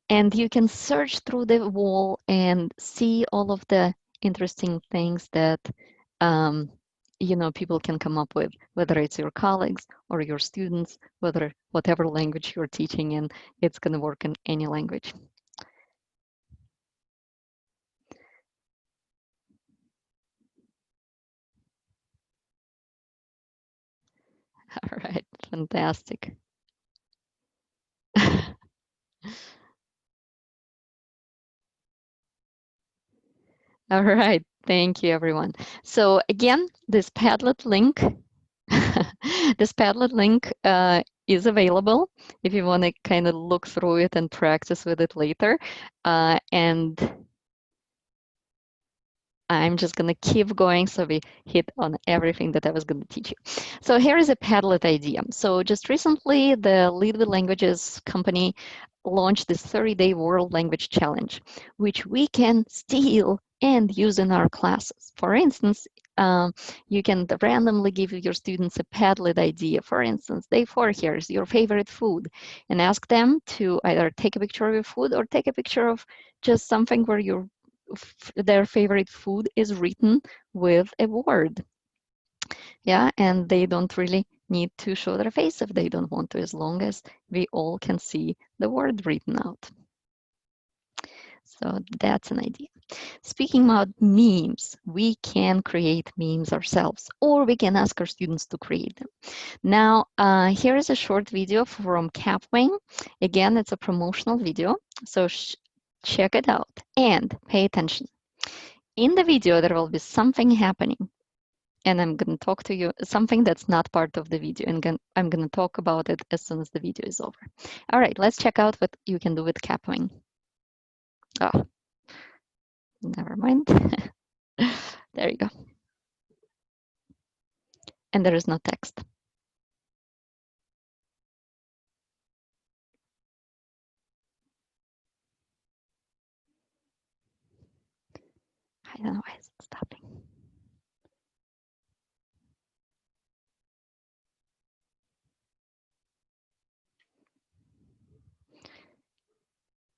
And you can search through the wall and see all of the interesting things that people can come up with, whether it's your colleagues or your students, whatever language you're teaching in, it's going to work in any language. All right, fantastic. All right, thank you, everyone. So again, this Padlet link, is available if you want to kind of look through it and practice with it later. And I'm just going to keep going so we hit on everything that I was going to teach you. So here is a Padlet idea. So just recently, the Lead with Languages company launched this 30-day World Language Challenge, which we can steal and use in our classes. For instance, you can randomly give your students a Padlet idea. For instance, day 4, here's your favorite food, and ask them to either take a picture of your food or take a picture of just something where their favorite food is written with a word. Yeah, and they don't really need to show their face if they don't want to, as long as we all can see the word written out. So that's an idea. Speaking about memes, we can create memes ourselves, or we can ask our students to create them. Now, here is a short video from Capwing. Again, it's a promotional video, so check it out and pay attention. In the video, there will be something happening, and I'm going to talk to you, something that's not part of the video, and I'm going to talk about it as soon as the video is over. All right, let's check out what you can do with Capwing. Oh, never mind. There you go. And there is no text. I don't know why it's stopping.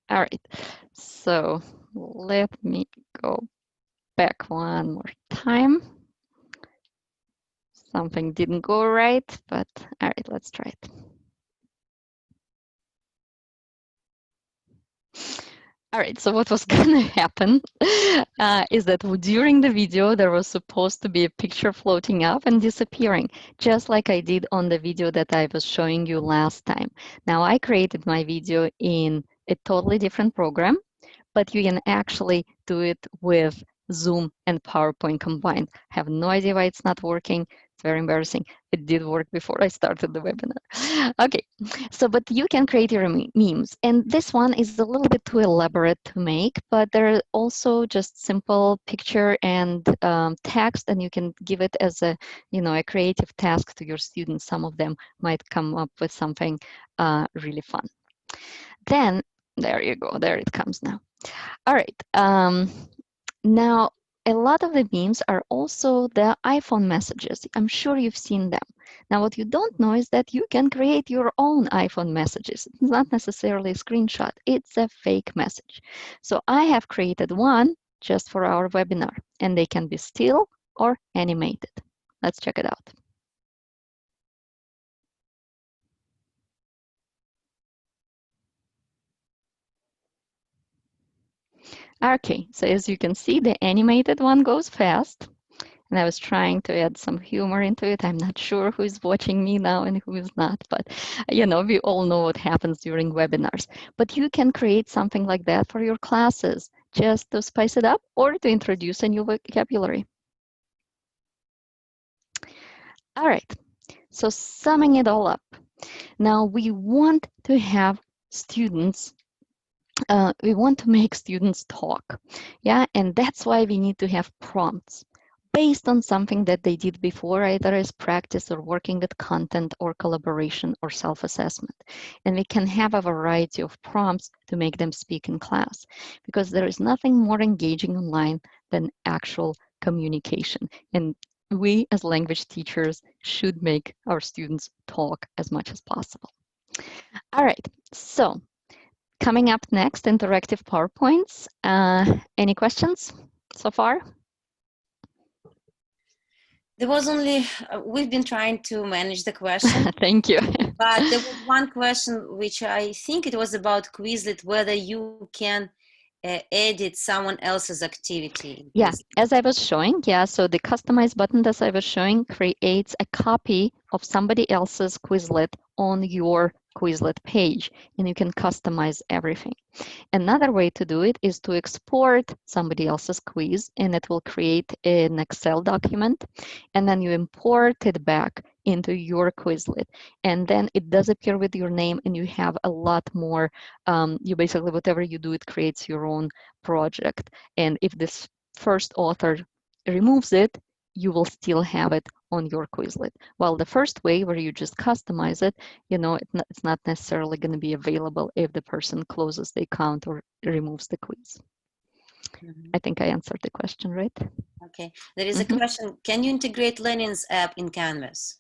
All right, so let me go back one more time. Something didn't go right, but all right, let's try it. All right, so what was going to happen is that during the video, there was supposed to be a picture floating up and disappearing, just like I did on the video that I was showing you last time. Now, I created my video in a totally different program, but you can actually do it with Zoom and PowerPoint combined. I have no idea why it's not working. It's very embarrassing. It did work before I started the webinar. Okay, so but you can create your memes. And this one is a little bit too elaborate to make, but there are also just simple picture and text, and you can give it as a creative task to your students. Some of them might come up with something really fun. Then, there you go, there it comes now. All right, now a lot of the memes are also the iPhone messages. I'm sure you've seen them. Now, what you don't know is that you can create your own iPhone messages. It's not necessarily a screenshot, it's a fake message. So I have created one just for our webinar, and they can be still or animated. Let's check it out. Okay, so as you can see, the animated one goes fast. And I was trying to add some humor into it. I'm not sure who is watching me now and who is not, but we all know what happens during webinars. But you can create something like that for your classes, just to spice it up or to introduce a new vocabulary. All right, so summing it all up. Now we want to have students we want to make students talk, yeah, and that's why we need to have prompts based on something that they did before, either as practice or working with content or collaboration or self-assessment. And we can have a variety of prompts to make them speak in class, because there is nothing more engaging online than actual communication. And we as language teachers should make our students talk as much as possible. All right, so coming up next, interactive PowerPoints. Any questions so far? There was only, we've been trying to manage the question. Thank you. But there was one question which I think it was about Quizlet, whether you can edit someone else's activity. Yeah, as I was showing, yeah, so the customize button that I was showing creates a copy of somebody else's Quizlet on your Quizlet page, and you can customize everything. Another way to do it is to export somebody else's quiz, and it will create an Excel document, and then you import it back into your Quizlet, and then it does appear with your name, and you have a lot more. You basically, whatever you do, it creates your own project, and if this first author removes it, you will still have it on your Quizlet. While the first way, where you just customize it, you know, it's not necessarily going to be available if the person closes the account or removes the quiz. I think I answered the question, right? Okay. There is a question. Can you integrate Lenin's app in Canvas?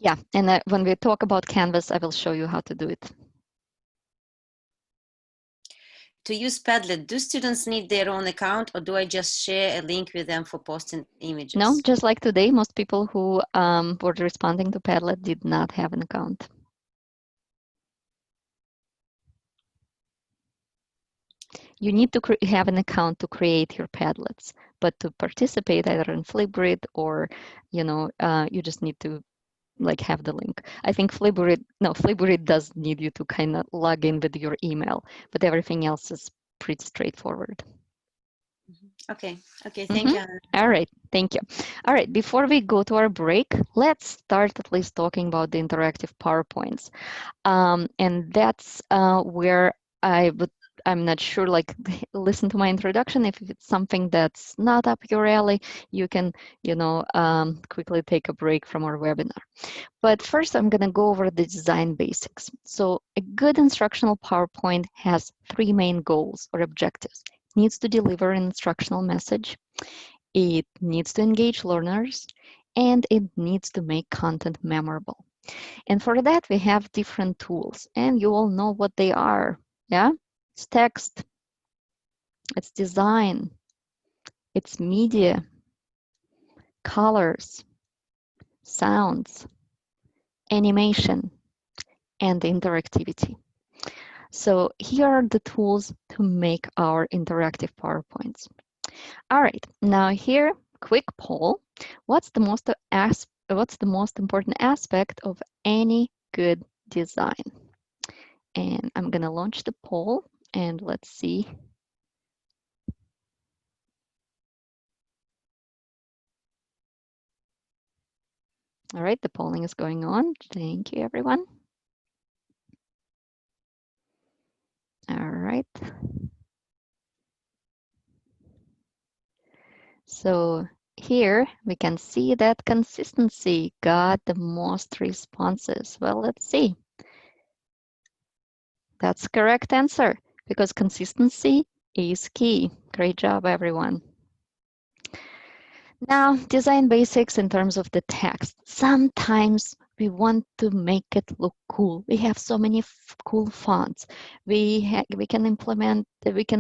Yeah, and when we talk about Canvas, I will show you how to do it. To use Padlet, do students need their own account, or do I just share a link with them for posting images? No, just like today, most people who were responding to Padlet did not have an account. You need to have an account to create your Padlets, but to participate either in Flipgrid or, you know, you just need to like have the link. I think Flipgrid does need you to kind of log in with your email, but everything else is pretty straightforward. Okay, thank you, Anna. All right, thank you. All right, before we go to our break, let's start at least talking about the interactive PowerPoints. And that's where I'm not sure, like, listen to my introduction. If it's something that's not up your alley, you can, you know, quickly take a break from our webinar. But first, I'm going to go over the design basics. So a good instructional PowerPoint has three main goals or objectives. It needs to deliver an instructional message. It needs to engage learners, and it needs to make content memorable. And for that, we have different tools, and you all know what they are. Yeah, it's text, it's design, it's media, colors, sounds, animation, and interactivity. So here are the tools to make our interactive PowerPoints. All right, now here, quick poll. What's the most important aspect of any good design? And I'm gonna launch the poll and let's see. All right, the polling is going on. Thank you, everyone. All right. So here we can see that consistency got the most responses. Well, let's see. That's the correct answer, because consistency is key. Great job, everyone. Now, design basics in terms of the text. Sometimes we want to make it look cool. We have so many cool fonts. We can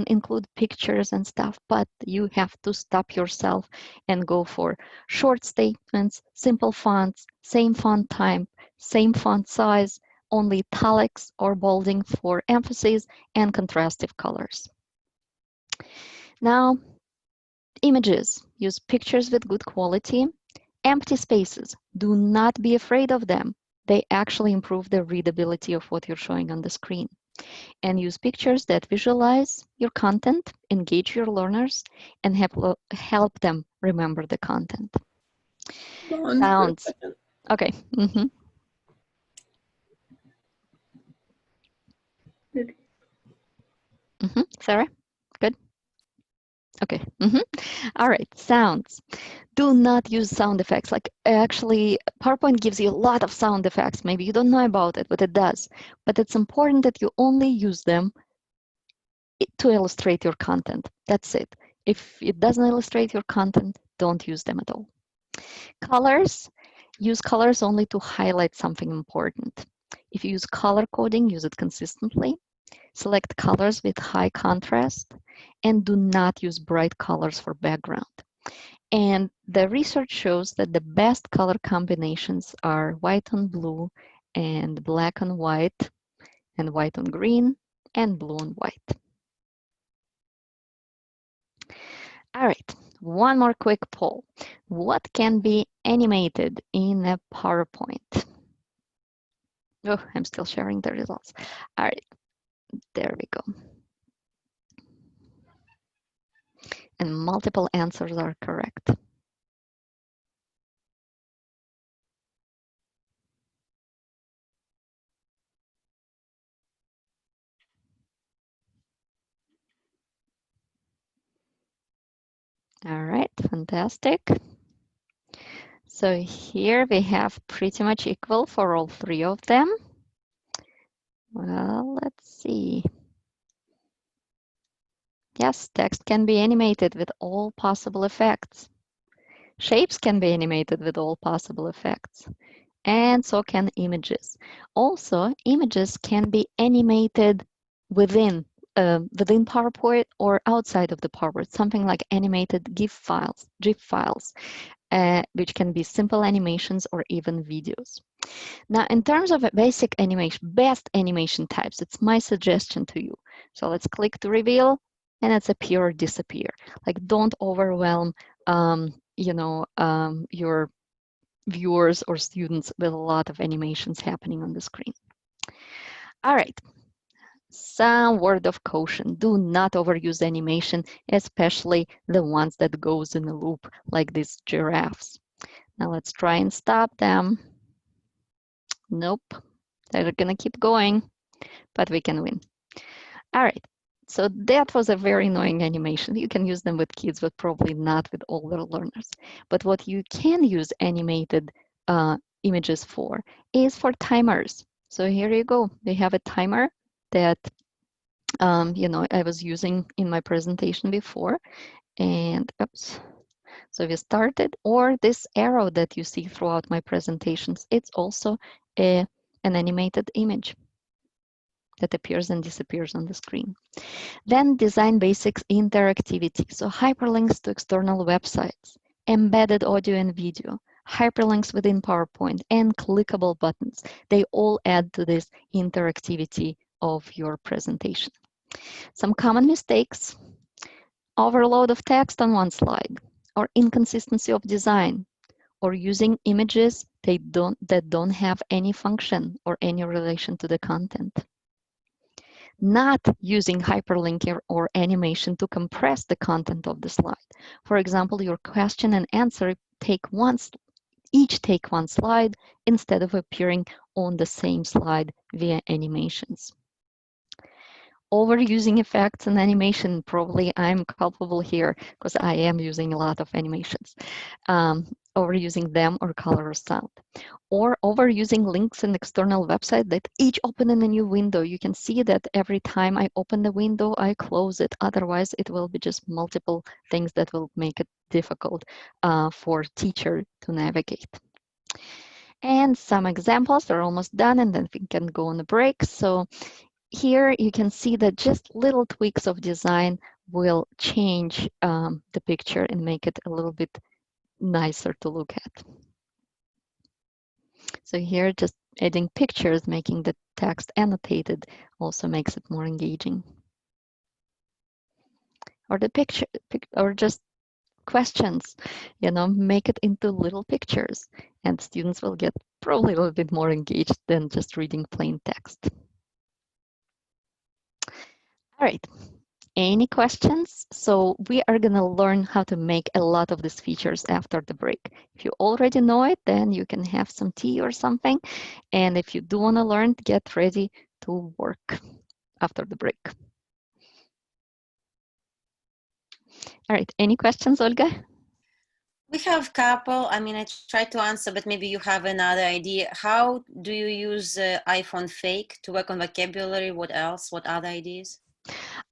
include pictures and stuff, but you have to stop yourself and go for short statements, simple fonts, same font type, same font size, only italics or bolding for emphasis, and contrastive colors. Now, images. Use pictures with good quality. Empty spaces. Do not be afraid of them. They actually improve the readability of what you're showing on the screen. And use pictures that visualize your content, engage your learners, and help them remember the content. Sounds. Okay. Sarah? Good? Okay. All right. Sounds. Do not use sound effects. Like, actually, PowerPoint gives you a lot of sound effects. Maybe you don't know about it, but it does. But it's important that you only use them to illustrate your content. That's it. If it doesn't illustrate your content, don't use them at all. Colors. Use colors only to highlight something important. If you use color coding, use it consistently. Select colors with high contrast, and do not use bright colors for background. And the research shows that the best color combinations are white on blue and black on white and white on green and blue on white. All right, one more quick poll. What can be animated in a PowerPoint? Oh, I'm still sharing the results. All right, there we go. And multiple answers are correct. All right, fantastic. So here we have pretty much equal for all three of them. Well, let's see. Yes, text can be animated with all possible effects. Shapes can be animated with all possible effects. And so can images. Also, images can be animated within PowerPoint or outside of the PowerPoint, something like animated GIF files, which can be simple animations or even videos. Now, in terms of a basic animation, best animation types, it's my suggestion to you. So let's click to reveal, and it's appear or disappear. Like, don't overwhelm, your viewers or students with a lot of animations happening on the screen. All right. Some word of caution: do not overuse animation, especially the ones that goes in a loop, like these giraffes. Now let's try and stop them. Nope, they're gonna keep going, but we can win. All right, so that was a very annoying animation. You can use them with kids, but probably not with older learners. But what you can use animated images for is for timers. So here you go. We have a timer that I was using in my presentation before. And oops. So we started, or this arrow that you see throughout my presentations, it's also an animated image that appears and disappears on the screen. Then design basics interactivity. So hyperlinks to external websites, embedded audio and video, hyperlinks within PowerPoint, and clickable buttons. They all add to this interactivity of your presentation. Some common mistakes: overload of text on one slide, or inconsistency of design, or using images that don't have any function or any relation to the content. Not using hyperlinking or animation to compress the content of the slide. For example, your question and answer each take one slide instead of appearing on the same slide via animations. Overusing effects and animation, probably I'm culpable here because I am using a lot of animations. Overusing them or color or sound. Or overusing links in external website that each open in a new window. You can see that every time I open the window, I close it. Otherwise, it will be just multiple things that will make it difficult for teacher to navigate. And some examples are almost done, and then we can go on a break. So here you can see that just little tweaks of design will change the picture and make it a little bit nicer to look at. So here, just adding pictures, making the text annotated also makes it more engaging. Or the picture, or just questions, make it into little pictures, and students will get probably a little bit more engaged than just reading plain text. All right. Any questions? So we are going to learn how to make a lot of these features after the break. If you already know it, then you can have some tea or something. And if you do want to learn, get ready to work after the break. All right. Any questions, Olga? We have a couple. I mean, I tried to answer, but maybe you have another idea. How do you use iPhone fake to work on vocabulary? What else? What other ideas?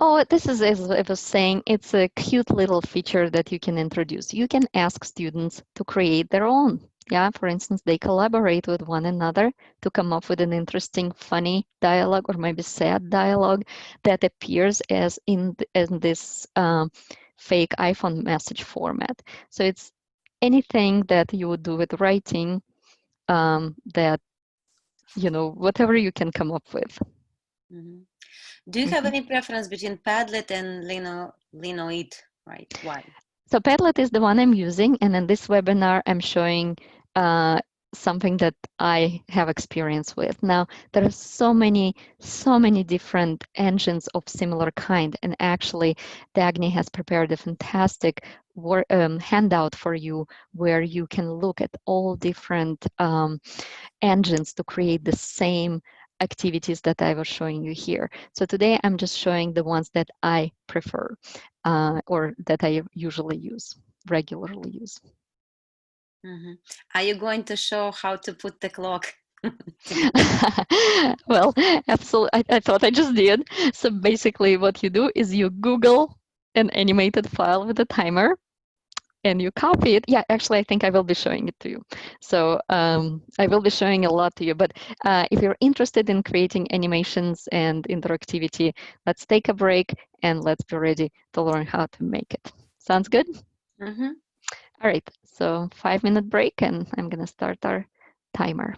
Oh, this is, as I was saying, it's a cute little feature that you can introduce. You can ask students to create their own. Yeah, for instance, they collaborate with one another to come up with an interesting, funny dialogue or maybe sad dialogue that appears as in this fake iPhone message format. So it's anything that you would do with writing, that, whatever you can come up with. Mm-hmm. Do you have any preference between Padlet and Linoid? Right? Why? So Padlet is the one I'm using, and in this webinar, I'm showing something that I have experience with. Now, there are so many different engines of similar kind, and actually, Dagny has prepared a fantastic handout for you where you can look at all different engines to create the same activities that I was showing you here. So today I'm just showing the ones that I prefer or that I regularly use. Mm-hmm. Are you going to show how to put the clock? Well, absolutely. I thought I just did. So basically what you do is you Google an animated file with a timer and you copy it. Yeah, actually, I think I will be showing it to you. So I will be showing a lot to you. But if you're interested in creating animations and interactivity, let's take a break and let's be ready to learn how to make it. Sounds good? Mm-hmm. All right, so 5-minute break and I'm gonna start our timer.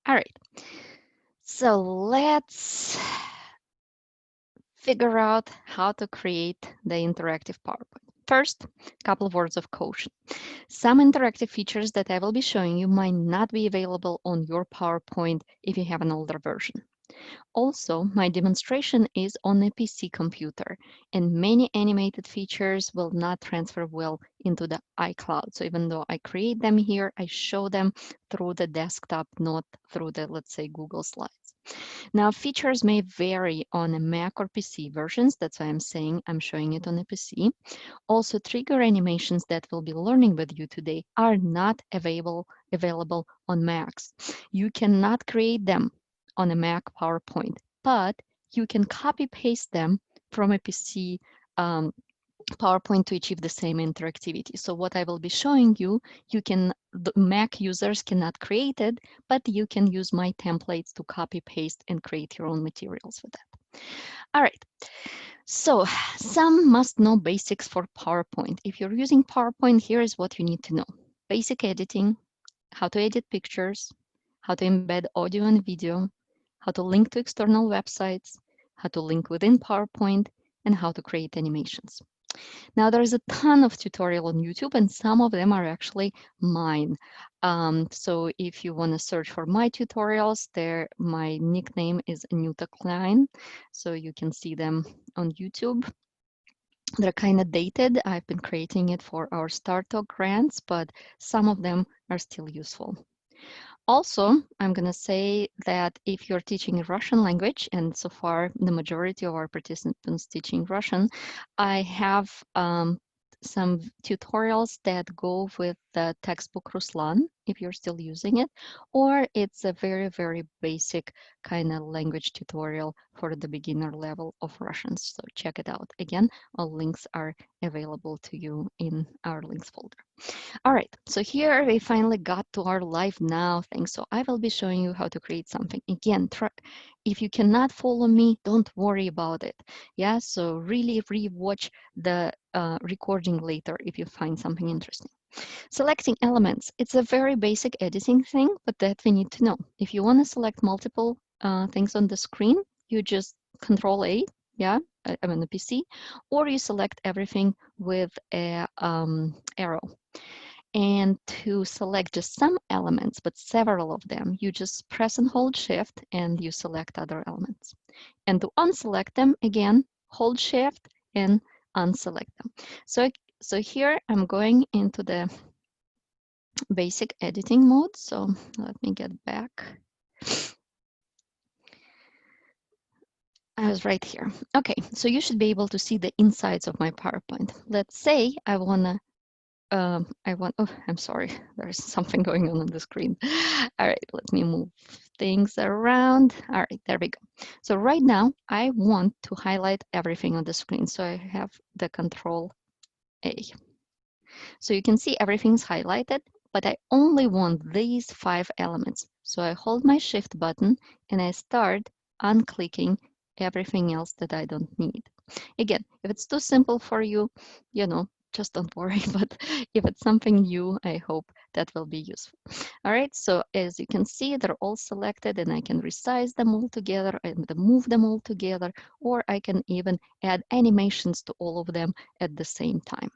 All right, so let's figure out how to create the interactive PowerPoint. First, a couple of words of caution. Some interactive features that I will be showing you might not be available on your PowerPoint if you have an older version. Also, my demonstration is on a PC computer, and many animated features will not transfer well into the iCloud. So even though I create them here, I show them through the desktop, not through the, let's say, Google Slides. Now, features may vary on a Mac or PC versions. That's why I'm saying I'm showing it on a PC. Also, trigger animations that we'll be learning with you today are not available on Macs. You cannot create them on a Mac PowerPoint, but you can copy paste them from a PC PowerPoint to achieve the same interactivity. So what I will be showing you, the Mac users cannot create it, but you can use my templates to copy paste and create your own materials with that. All right. So some must know basics for PowerPoint. If you're using PowerPoint, here is what you need to know. Basic editing, how to edit pictures, how to embed audio and video, how to link to external websites, how to link within PowerPoint, and how to create animations. Now, there is a ton of tutorial on YouTube, and some of them are actually mine. So if you want to search for my tutorials, my nickname is Anuta Klein, so you can see them on YouTube. They're kind of dated. I've been creating it for our Startalk grants, but some of them are still useful. Also, I'm going to say that if you're teaching Russian language, and so far the majority of our participants teaching Russian, I have some tutorials that go with the textbook Ruslan, if you're still using it, or it's a very, very basic kind of language tutorial for the beginner level of Russian. So check it out. Again, all links are available to you in our links folder. All right, so here we finally got to our live now thing. So I will be showing you how to create something. Again, if you cannot follow me, don't worry about it. Yeah, so really re-watch the recording later if you find something interesting. Selecting elements. It's a very basic editing thing, but that we need to know. If you want to select multiple things on the screen, you just Control A, yeah, I'm on the PC, or you select everything with a arrow. And to select just some elements, but several of them, you just press and hold Shift and you select other elements. And to unselect them, again, hold Shift and unselect them. So here I'm going into the basic editing mode. So let me get back. I was right here. Okay, so you should be able to see the insides of my PowerPoint. Let's say I want to oh, I'm sorry, there's something going on the screen. All right, let me move things around. All right, there we go. So right now I want to highlight everything on the screen. So I have the Control A. So you can see everything's highlighted, but I only want these 5 elements. So I hold my Shift button and I start unclicking everything else that I don't need. Again, if it's too simple for you, just don't worry. But if it's something new, I hope that will be useful. All right, so as you can see, they're all selected and I can resize them all together and move them all together, or I can even add animations to all of them at the same time.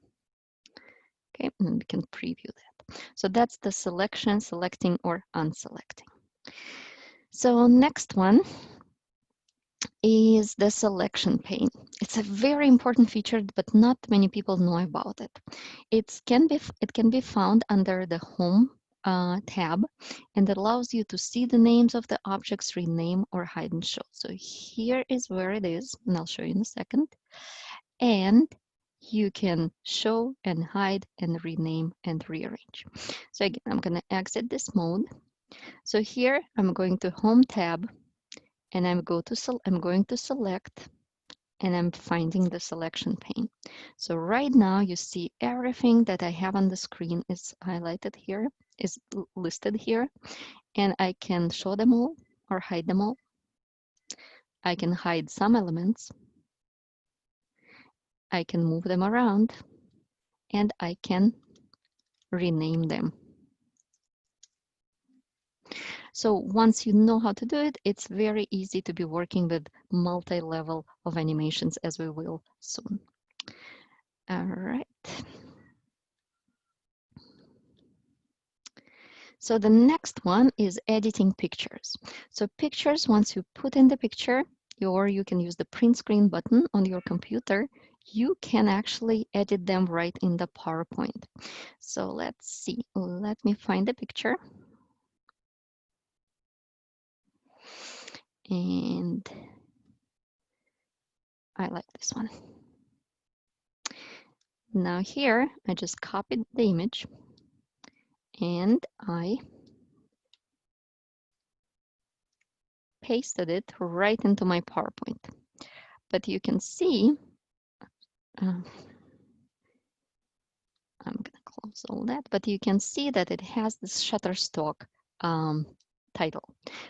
Okay, and we can preview that. So that's the selection, selecting or unselecting. So next one is the selection pane. It's a very important feature, but not many people know about it. It can be found under the Home tab, and it allows you to see the names of the objects, rename or hide and show. So here is where it is, and I'll show you in a second. And you can show and hide and rename and rearrange. So again, I'm going to exit this mode. So here I'm going to Home tab, and I'm going to select, and I'm finding the selection pane. So right now you see everything that I have on the screen is highlighted here, is listed here, and I can show them all or hide them all. I can hide some elements. I can move them around, and I can rename them. So once you know how to do it, it's very easy to be working with multi-level of animations, as we will soon. All right. So the next one is editing pictures. So pictures, once you put in the picture, or you can use the print screen button on your computer, you can actually edit them right in the PowerPoint. So let's see, let me find the picture. And I like this one. Now here, I just copied the image and I pasted it right into my PowerPoint. But you can see, I'm going to close all that, but you can see that it has this Shutterstock title.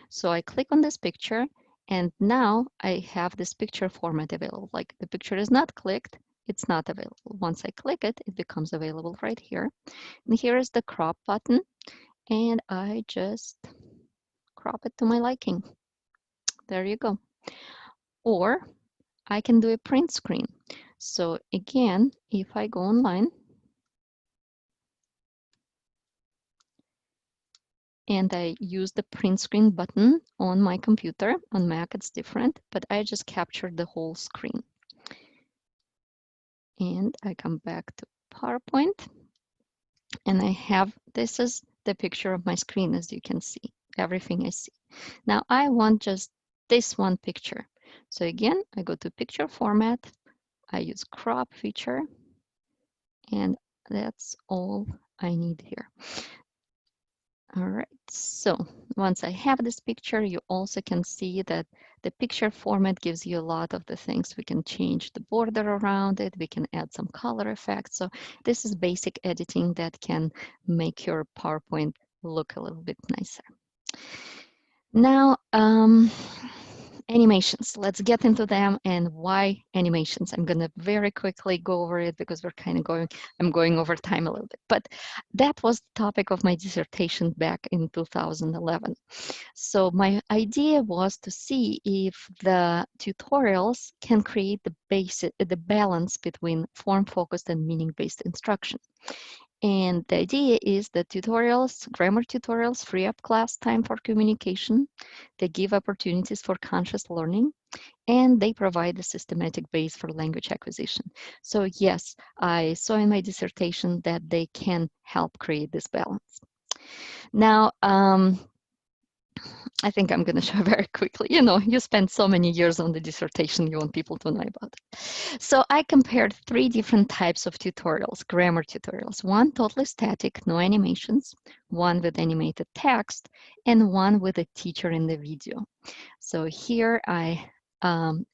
So I click on this picture, and now I have this picture format available. Like the picture is not clicked, it's not available. Once I click it, it becomes available right here. And here is the crop button, and I just crop it to my liking. There you go. Or I can do a print screen. So again, if I go online and I use the print screen button on my computer, on Mac it's different, but I just captured the whole screen. And I come back to PowerPoint, and I have, this is the picture of my screen, as you can see, everything I see. Now I want just this one picture. So again, I go to picture format, I use crop feature, and that's all I need here. All right, so once I have this picture, you also can see that the picture format gives you a lot of the things. We can change the border around it. We can add some color effects. So this is basic editing that can make your PowerPoint look a little bit nicer. Now, animations. Let's get into them and why animations. I'm going to very quickly go over it because we're kind of I'm going over time a little bit. But that was the topic of my dissertation back in 2011. So my idea was to see if the tutorials can create the balance between form-focused and meaning-based instruction. And the idea is that tutorials, grammar tutorials, free up class time for communication. They give opportunities for conscious learning, and they provide a systematic base for language acquisition. So yes, I saw in my dissertation that they can help create this balance. Now, I think I'm going to show very quickly. You know, you spend so many years on the dissertation, you want people to know about it. So I compared 3 different types of tutorials, grammar tutorials. One totally static, no animations, one with animated text, and one with a teacher in the video. So here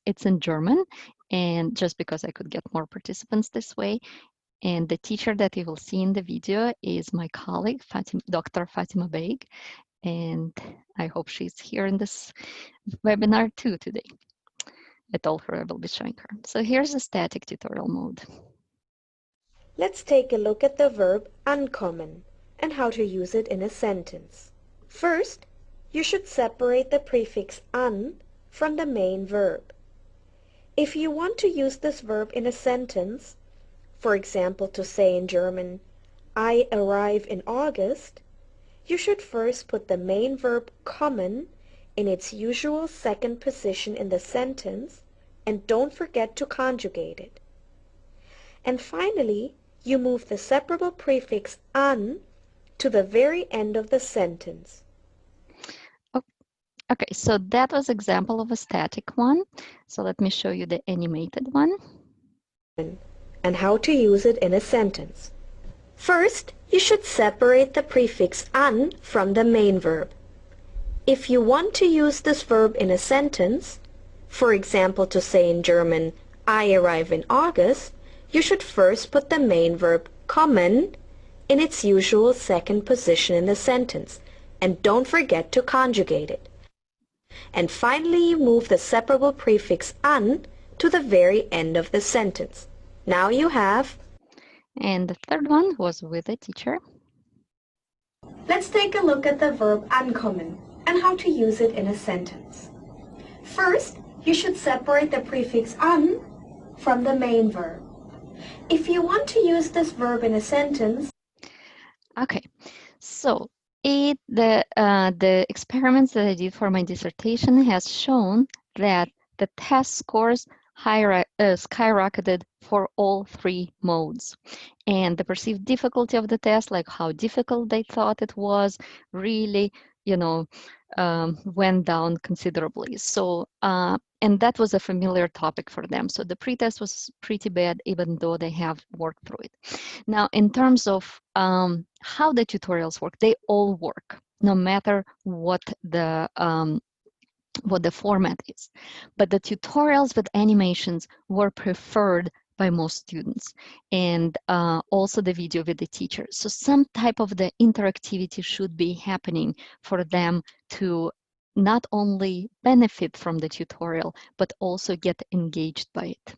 it's in German, and just because I could get more participants this way. And the teacher that you will see in the video is my colleague, Dr. Fatima Beg. And I hope she's here in this webinar too today. I told her I will be showing her. So here's a static tutorial mode. Let's take a look at the verb ankommen and how to use it in a sentence. First, you should separate the prefix an from the main verb. If you want to use this verb in a sentence, for example, to say in German, I arrive in August, you should first put the main verb kommen in its usual second position in the sentence, and don't forget to conjugate it. And finally, you move the separable prefix an to the very end of the sentence. Okay, so that was an example of a static one. So let me show you the animated one. And how to use it in a sentence. First, you should separate the prefix an from the main verb. If you want to use this verb in a sentence, for example, to say in German, I arrive in August, you should first put the main verb kommen in its usual second position in the sentence, and don't forget to conjugate it. And finally, you move the separable prefix an to the very end of the sentence. Now you have. And the third one was with a teacher. Let's take a look at the verb ankommen and how to use it in a sentence. First, you should separate the prefix an from the main verb. If you want to use this verb in a sentence. Okay, so the experiments that I did for my dissertation has shown that the test scores skyrocketed for all 3 modes. And the perceived difficulty of the test, like how difficult they thought it was, really, went down considerably. So, and that was a familiar topic for them. So the pretest was pretty bad, even though they have worked through it. Now, in terms of how the tutorials work, they all work, no matter what the what the format is. But the tutorials with animations were preferred by most students, and also the video with the teacher. So some type of the interactivity should be happening for them to not only benefit from the tutorial, but also get engaged by it.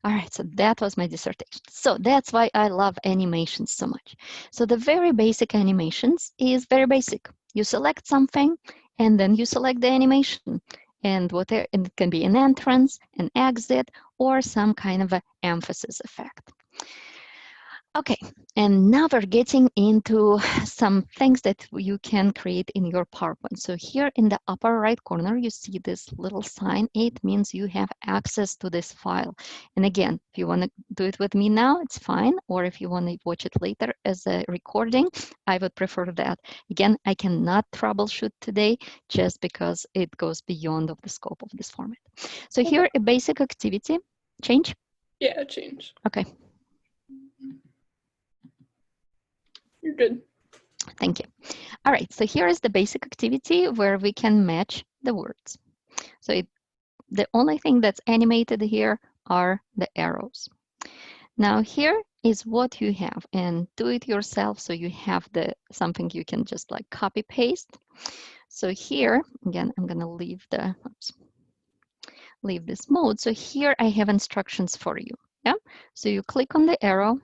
All right, so that was my dissertation. So that's why I love animations so much. So the very basic animations is very basic. You select something, and then you select the animation. And it can be an entrance, an exit, or some kind of an emphasis effect. Okay, and now we're getting into some things that you can create in your PowerPoint. So here in the upper right corner, you see this little sign. It means you have access to this file. And again, if you want to do it with me now, it's fine. Or if you want to watch it later as a recording, I would prefer that. Again, I cannot troubleshoot today just because it goes beyond of the scope of this format. So here, a basic activity. Change? Yeah, change. Okay. You're good. Thank you. All right, so here is the basic activity where we can match the words. So the only thing that's animated here are the arrows. Now here is what you have, and do it yourself so you have something you can just like copy paste. So here, again, I'm gonna leave this mode. So here I have instructions for you. Yeah, so you click on the arrow.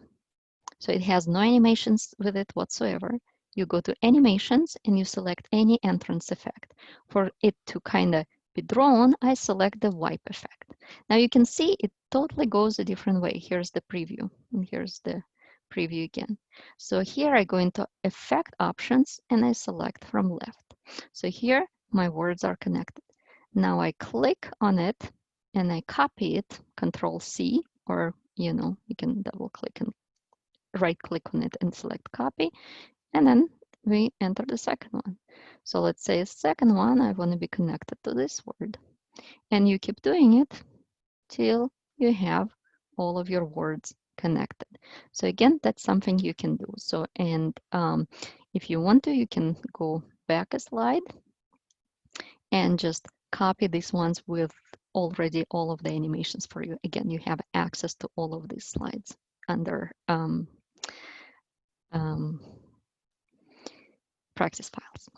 So it has no animations with it whatsoever. You go to animations and you select any entrance effect. For it to kind of be drawn, I select the wipe effect. Now you can see it totally goes a different way. Here's the preview, and here's the preview again. So here I go into effect options and I select from left. So here my words are connected. Now I click on it and I copy it, Control C, or you can double click and right click on it and select copy, and then we enter the second one. So let's say second one, I want to be connected to this word, and you keep doing it till you have all of your words connected. So again, that's something you can do. So, and if you want to, you can go back a slide and just copy these ones with already all of the animations for you. Again, you have access to all of these slides under practice files.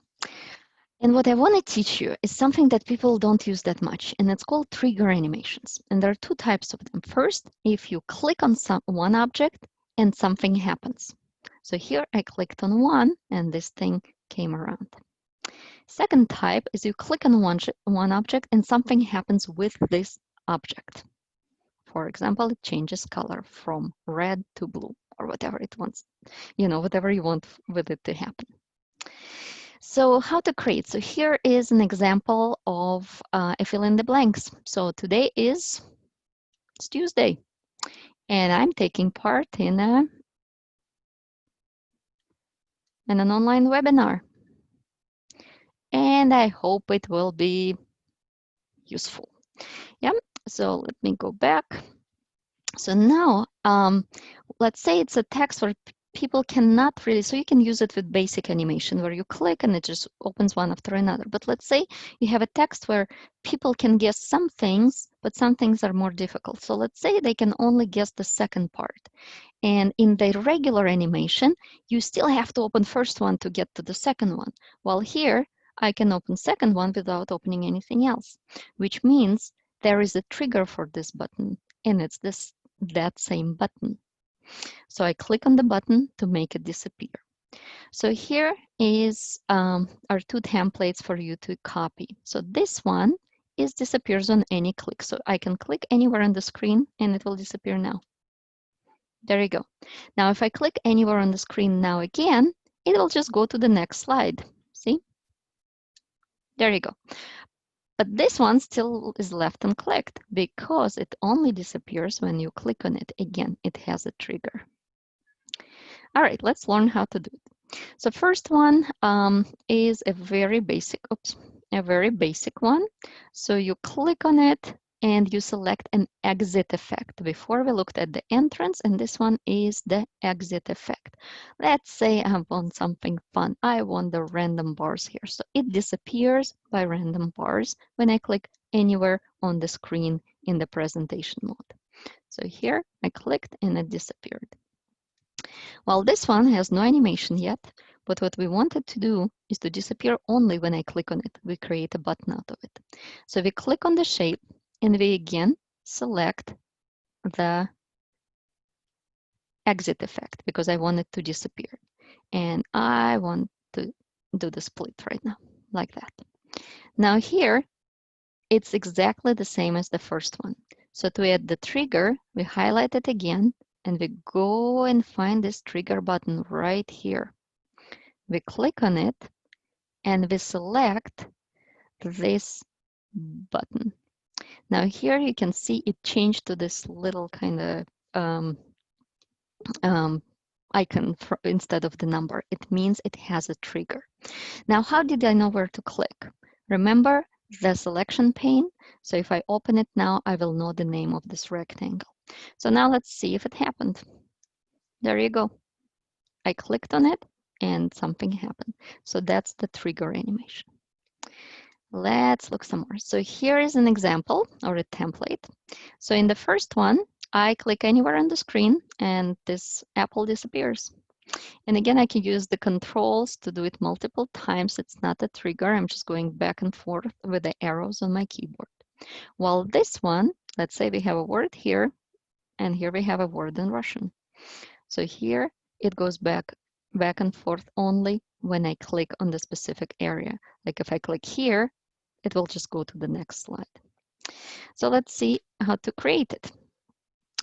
And what I want to teach you is something that people don't use that much, and it's called trigger animations. And there are two types of them. First, if you click on one object and something happens. So here I clicked on one and this thing came around. Second type is you click on one object and something happens with this object. For example, it changes color from red to blue, or whatever it wants, whatever you want with it to happen. So how to create? So here is an example of a fill in the blanks. So today it's Tuesday, and I'm taking part in an online webinar. And I hope it will be useful. Yeah, so let me go back. So now, let's say it's a text where people cannot really, so you can use it with basic animation where you click and it just opens one after another. But let's say you have a text where people can guess some things, but some things are more difficult. So let's say they can only guess the second part. And in the regular animation, you still have to open first one to get to the second one. While here, I can open second one without opening anything else, which means there is a trigger for this button, and it's that same button. So I click on the button to make it disappear. So here are two templates for you to copy. So this one disappears on any click. So I can click anywhere on the screen and it will disappear now. There you go. Now if I click anywhere on the screen now again, it will just go to the next slide. See? There you go. But this one still is left unclicked because it only disappears when you click on it. Again, it has a trigger. All right, let's learn how to do it. So first one is a very basic one. So you click on it and you select an exit effect. Before we looked at the entrance, and this one is the exit effect. Let's say I want something fun. I want the random bars here. So it disappears by random bars when I click anywhere on the screen in the presentation mode. So here I clicked and it disappeared. Well, this one has no animation yet, but what we wanted to do is to disappear only when I click on it. We create a button out of it. So we click on the shape and we again select the exit effect because I want it to disappear. And I want to do the split right now, like that. Now here, it's exactly the same as the first one. So to add the trigger, we highlight it again and we go and find this trigger button right here. We click on it and we select this button. Now here you can see it changed to this little kind of icon instead of the number. It means it has a trigger. Now, how did I know where to click? Remember the selection pane? So if I open it now, I will know the name of this rectangle. So now let's see if it happened. There you go. I clicked on it and something happened. So that's the trigger animation. Let's look some more. So here is an example or a template. So in the first one, I click anywhere on the screen and this apple disappears. And again, I can use the controls to do it multiple times. It's not a trigger. I'm just going back and forth with the arrows on my keyboard. While this one, let's say we have a word here, and here we have a word in Russian. So here it goes back and forth only when I click on the specific area. Like if I click here, it will just go to the next slide. So let's see how to create it.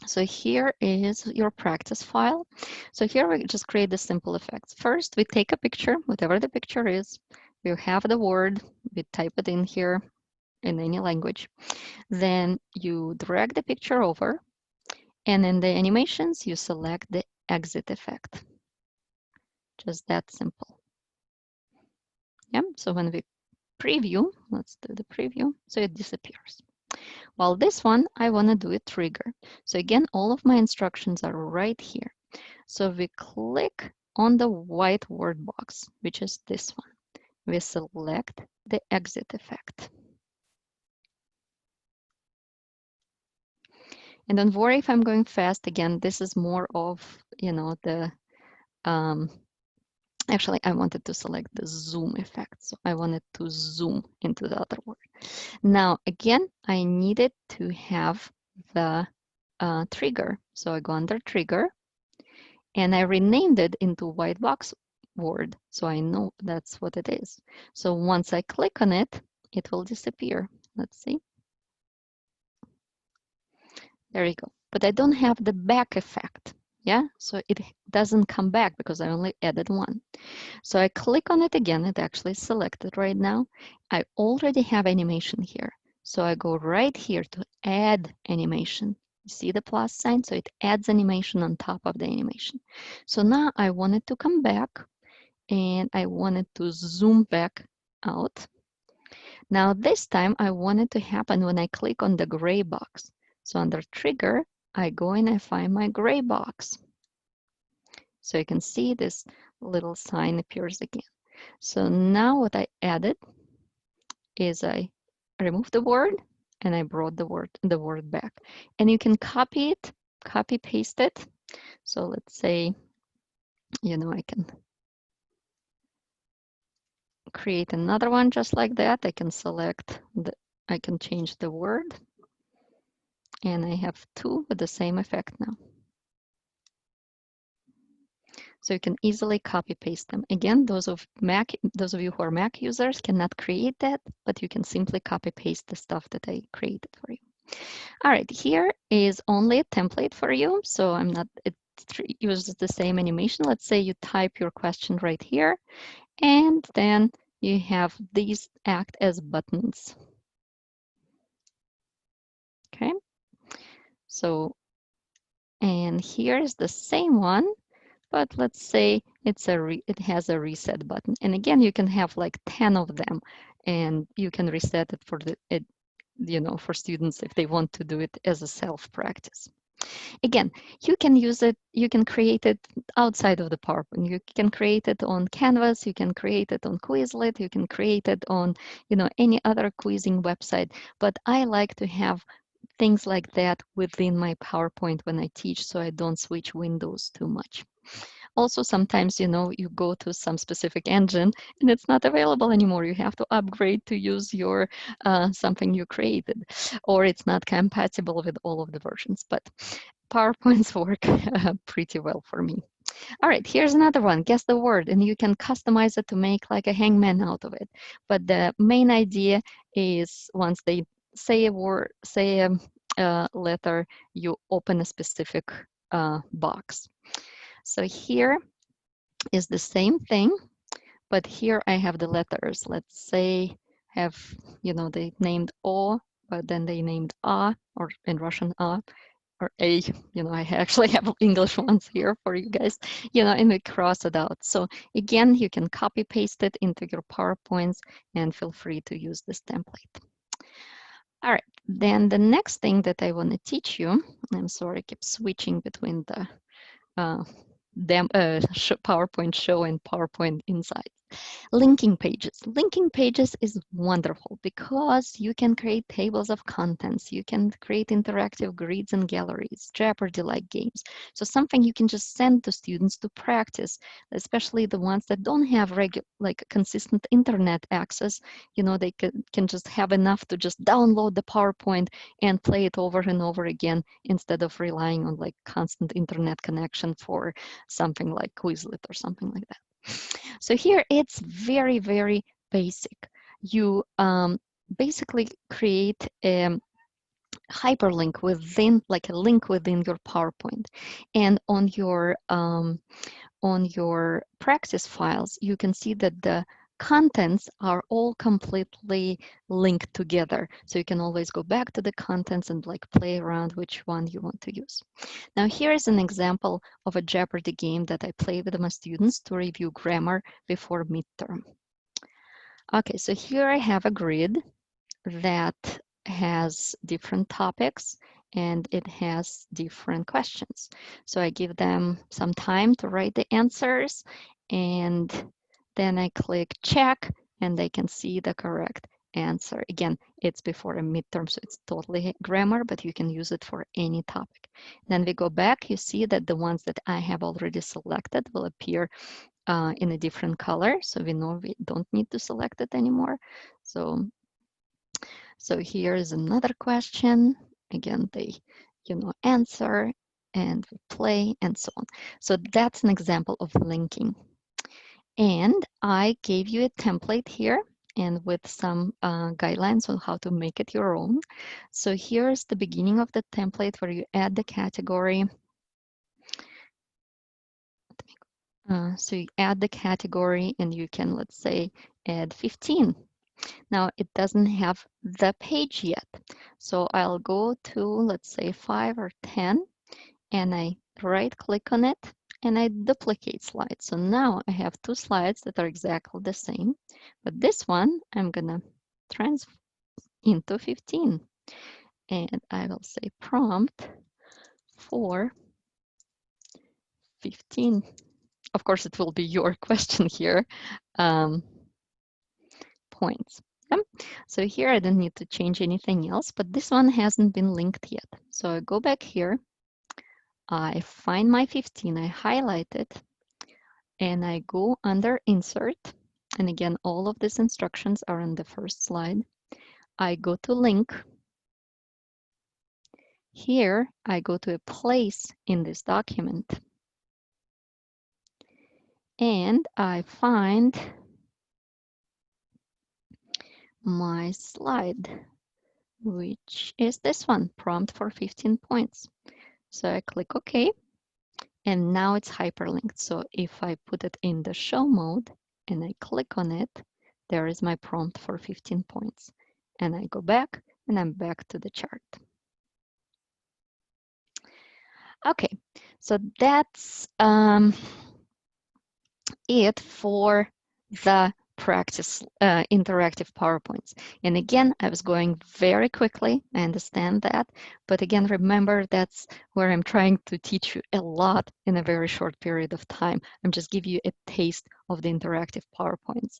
So here is your practice file. So here we just create the simple effects. First, we take a picture, whatever the picture is. We have the word, we type it in here in any language. Then you drag the picture over, and in the animations, you select the exit effect. Just that simple. Yeah, so when we preview, let's do the preview, so it disappears. While this one, I want to do a trigger. So again, all of my instructions are right here. So we click on the white word box, which is this one. We select the exit effect. And don't worry if I'm going fast. Again, this is more of, the, actually, I wanted to select the zoom effect. So I wanted to zoom into the other word. Now, again, I needed to have the trigger. So I go under trigger and I renamed it into white box word. So I know that's what it is. So once I click on it, it will disappear. Let's see. There you go. But I don't have the back effect. Yeah, so it doesn't come back because I only added one. So I click on it again. It actually is selected right now. I already have animation here. So I go right here to add animation. You see the plus sign? So it adds animation on top of the animation. So now I want it to come back and I want it to zoom back out. Now this time I want it to happen when I click on the gray box. So under trigger, I go and I find my gray box. So you can see this little sign appears again. So now what I added is I removed the word and I brought the word back. And you can copy it, copy paste it. So let's say, I can create another one just like that. I can I can change the word. And I have two with the same effect now. So you can easily copy paste them. Again, those of you who are Mac users cannot create that, but you can simply copy paste the stuff that I created for you. All right, here is only a template for you. So it uses the same animation. Let's say you type your question right here, and then you have these act as buttons. Okay. So, and here is the same one, but let's say it has a reset button. And again, you can have like 10 of them, and you can reset it for for students if they want to do it as a self-practice. Again, you can use it, you can create it outside of the PowerPoint. You can create it on Canvas, you can create it on Quizlet, you can create it on, any other quizzing website. But I like to have things like that within my PowerPoint when I teach, so I don't switch windows too much. Also, sometimes, you go to some specific engine and it's not available anymore. You have to upgrade to use your something you created, or it's not compatible with all of the versions. But PowerPoints work pretty well for me. All right, here's another one. Guess the word, and you can customize it to make like a hangman out of it. But the main idea is once they say a word, say a letter, you open a specific box. So here is the same thing, but here I have the letters. Let's say have, they named O, but then they named A, or in Russian A, or A, I actually have English ones here for you guys, and we cross it out. So again, you can copy paste it into your PowerPoints and feel free to use this template. All right, then the next thing that I want to teach you, I'm sorry, I keep switching between the PowerPoint show and PowerPoint Insights. Linking pages. Linking pages is wonderful because you can create tables of contents. You can create interactive grids and galleries, Jeopardy-like games. So something you can just send to students to practice, especially the ones that don't have consistent internet access. They can just have enough to just download the PowerPoint and play it over and over again instead of relying on constant internet connection for something like Quizlet or something like that. So here it's very, very basic. You basically create a hyperlink within, like a link within your PowerPoint, and on your practice files, you can see that the contents are all completely linked together. So you can always go back to the contents and play around which one you want to use. Now here is an example of a Jeopardy game that I play with my students to review grammar before midterm. Okay, so here I have a grid that has different topics and it has different questions. So I give them some time to write the answers, and then I click check and they can see the correct answer. Again, it's before a midterm, so it's totally grammar, but you can use it for any topic. Then we go back, you see that the ones that I have already selected will appear in a different color. So we know we don't need to select it anymore. So here is another question. Again, they, answer and we play and so on. So that's an example of linking. And I gave you a template here and with some guidelines on how to make it your own. So here's the beginning of the template where you add the category. So you add the category and you can, let's say, add 15. Now it doesn't have the page yet. So I'll go to, let's say, 5 or 10, and I right click on it and I duplicate slides. So now I have 2 slides that are exactly the same, but this one I'm gonna transfer into 15. And I will say prompt for 15. Of course, it will be your question here. Points. So here I don't need to change anything else, but this one hasn't been linked yet. So I go back here, I find my 15, I highlight it, and I go under insert. And again, all of these instructions are on the first slide. I go to link. Here I go to a place in this document. And I find my slide, which is this one, prompt for 15 points. So I click OK, and now it's hyperlinked. So if I put it in the show mode and I click on it, there is my prompt for 15 points. And I go back and I'm back to the chart. Okay, so that's it for the practice interactive PowerPoints. And again, I was going very quickly. I understand that. But again, remember, that's where I'm trying to teach you a lot in a very short period of time. I'm just giving you a taste of the interactive PowerPoints.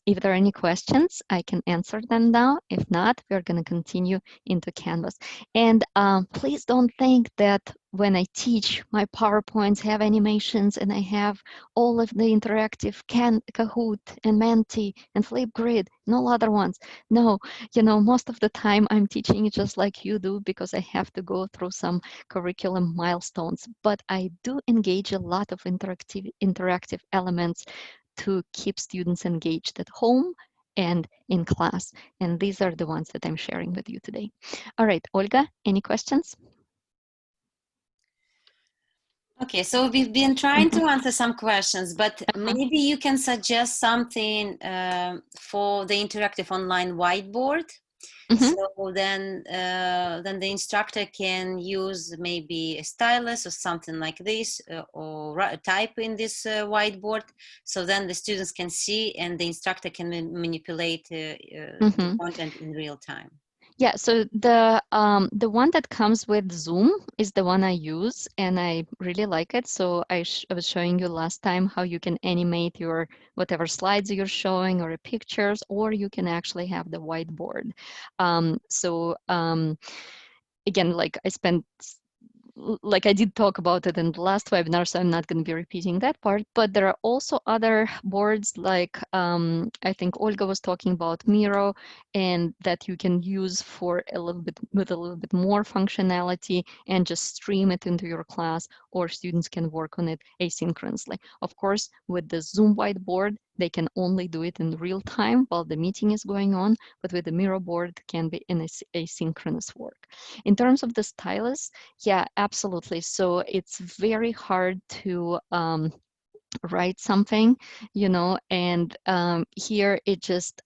If there are any questions, I can answer them now. If not, we're going to continue into Canvas. And please don't think that when I teach, my PowerPoints have animations and I have all of the interactive Kahoot and Menti and Flipgrid and all other ones. No, most of the time I'm teaching just like you do because I have to go through some curriculum milestones. But I do engage a lot of interactive elements to keep students engaged at home and in class. And these are the ones that I'm sharing with you today. All right, Olga, any questions? Okay, so we've been trying to answer some questions, but maybe you can suggest something for the interactive online whiteboard. So then the instructor can use maybe a stylus or something like this, or type in this whiteboard. So then the students can see and the instructor can manipulate the content in real time. Yeah, so the one that comes with Zoom is the one I use, and I really like it. So I was showing you last time how you can animate your whatever slides you're showing or pictures, or you can actually have the whiteboard. Again, like I did talk about it in the last webinar, so I'm not going to be repeating that part, but there are also other boards like I think Olga was talking about Miro, and that you can use for with a little bit more functionality and just stream it into your class, or students can work on it asynchronously. Of course, with the Zoom whiteboard, they can only do it in real time while the meeting is going on, but with the Miro board, it can be in asynchronous work. In terms of the stylus, yeah, absolutely. So it's very hard to write something, and here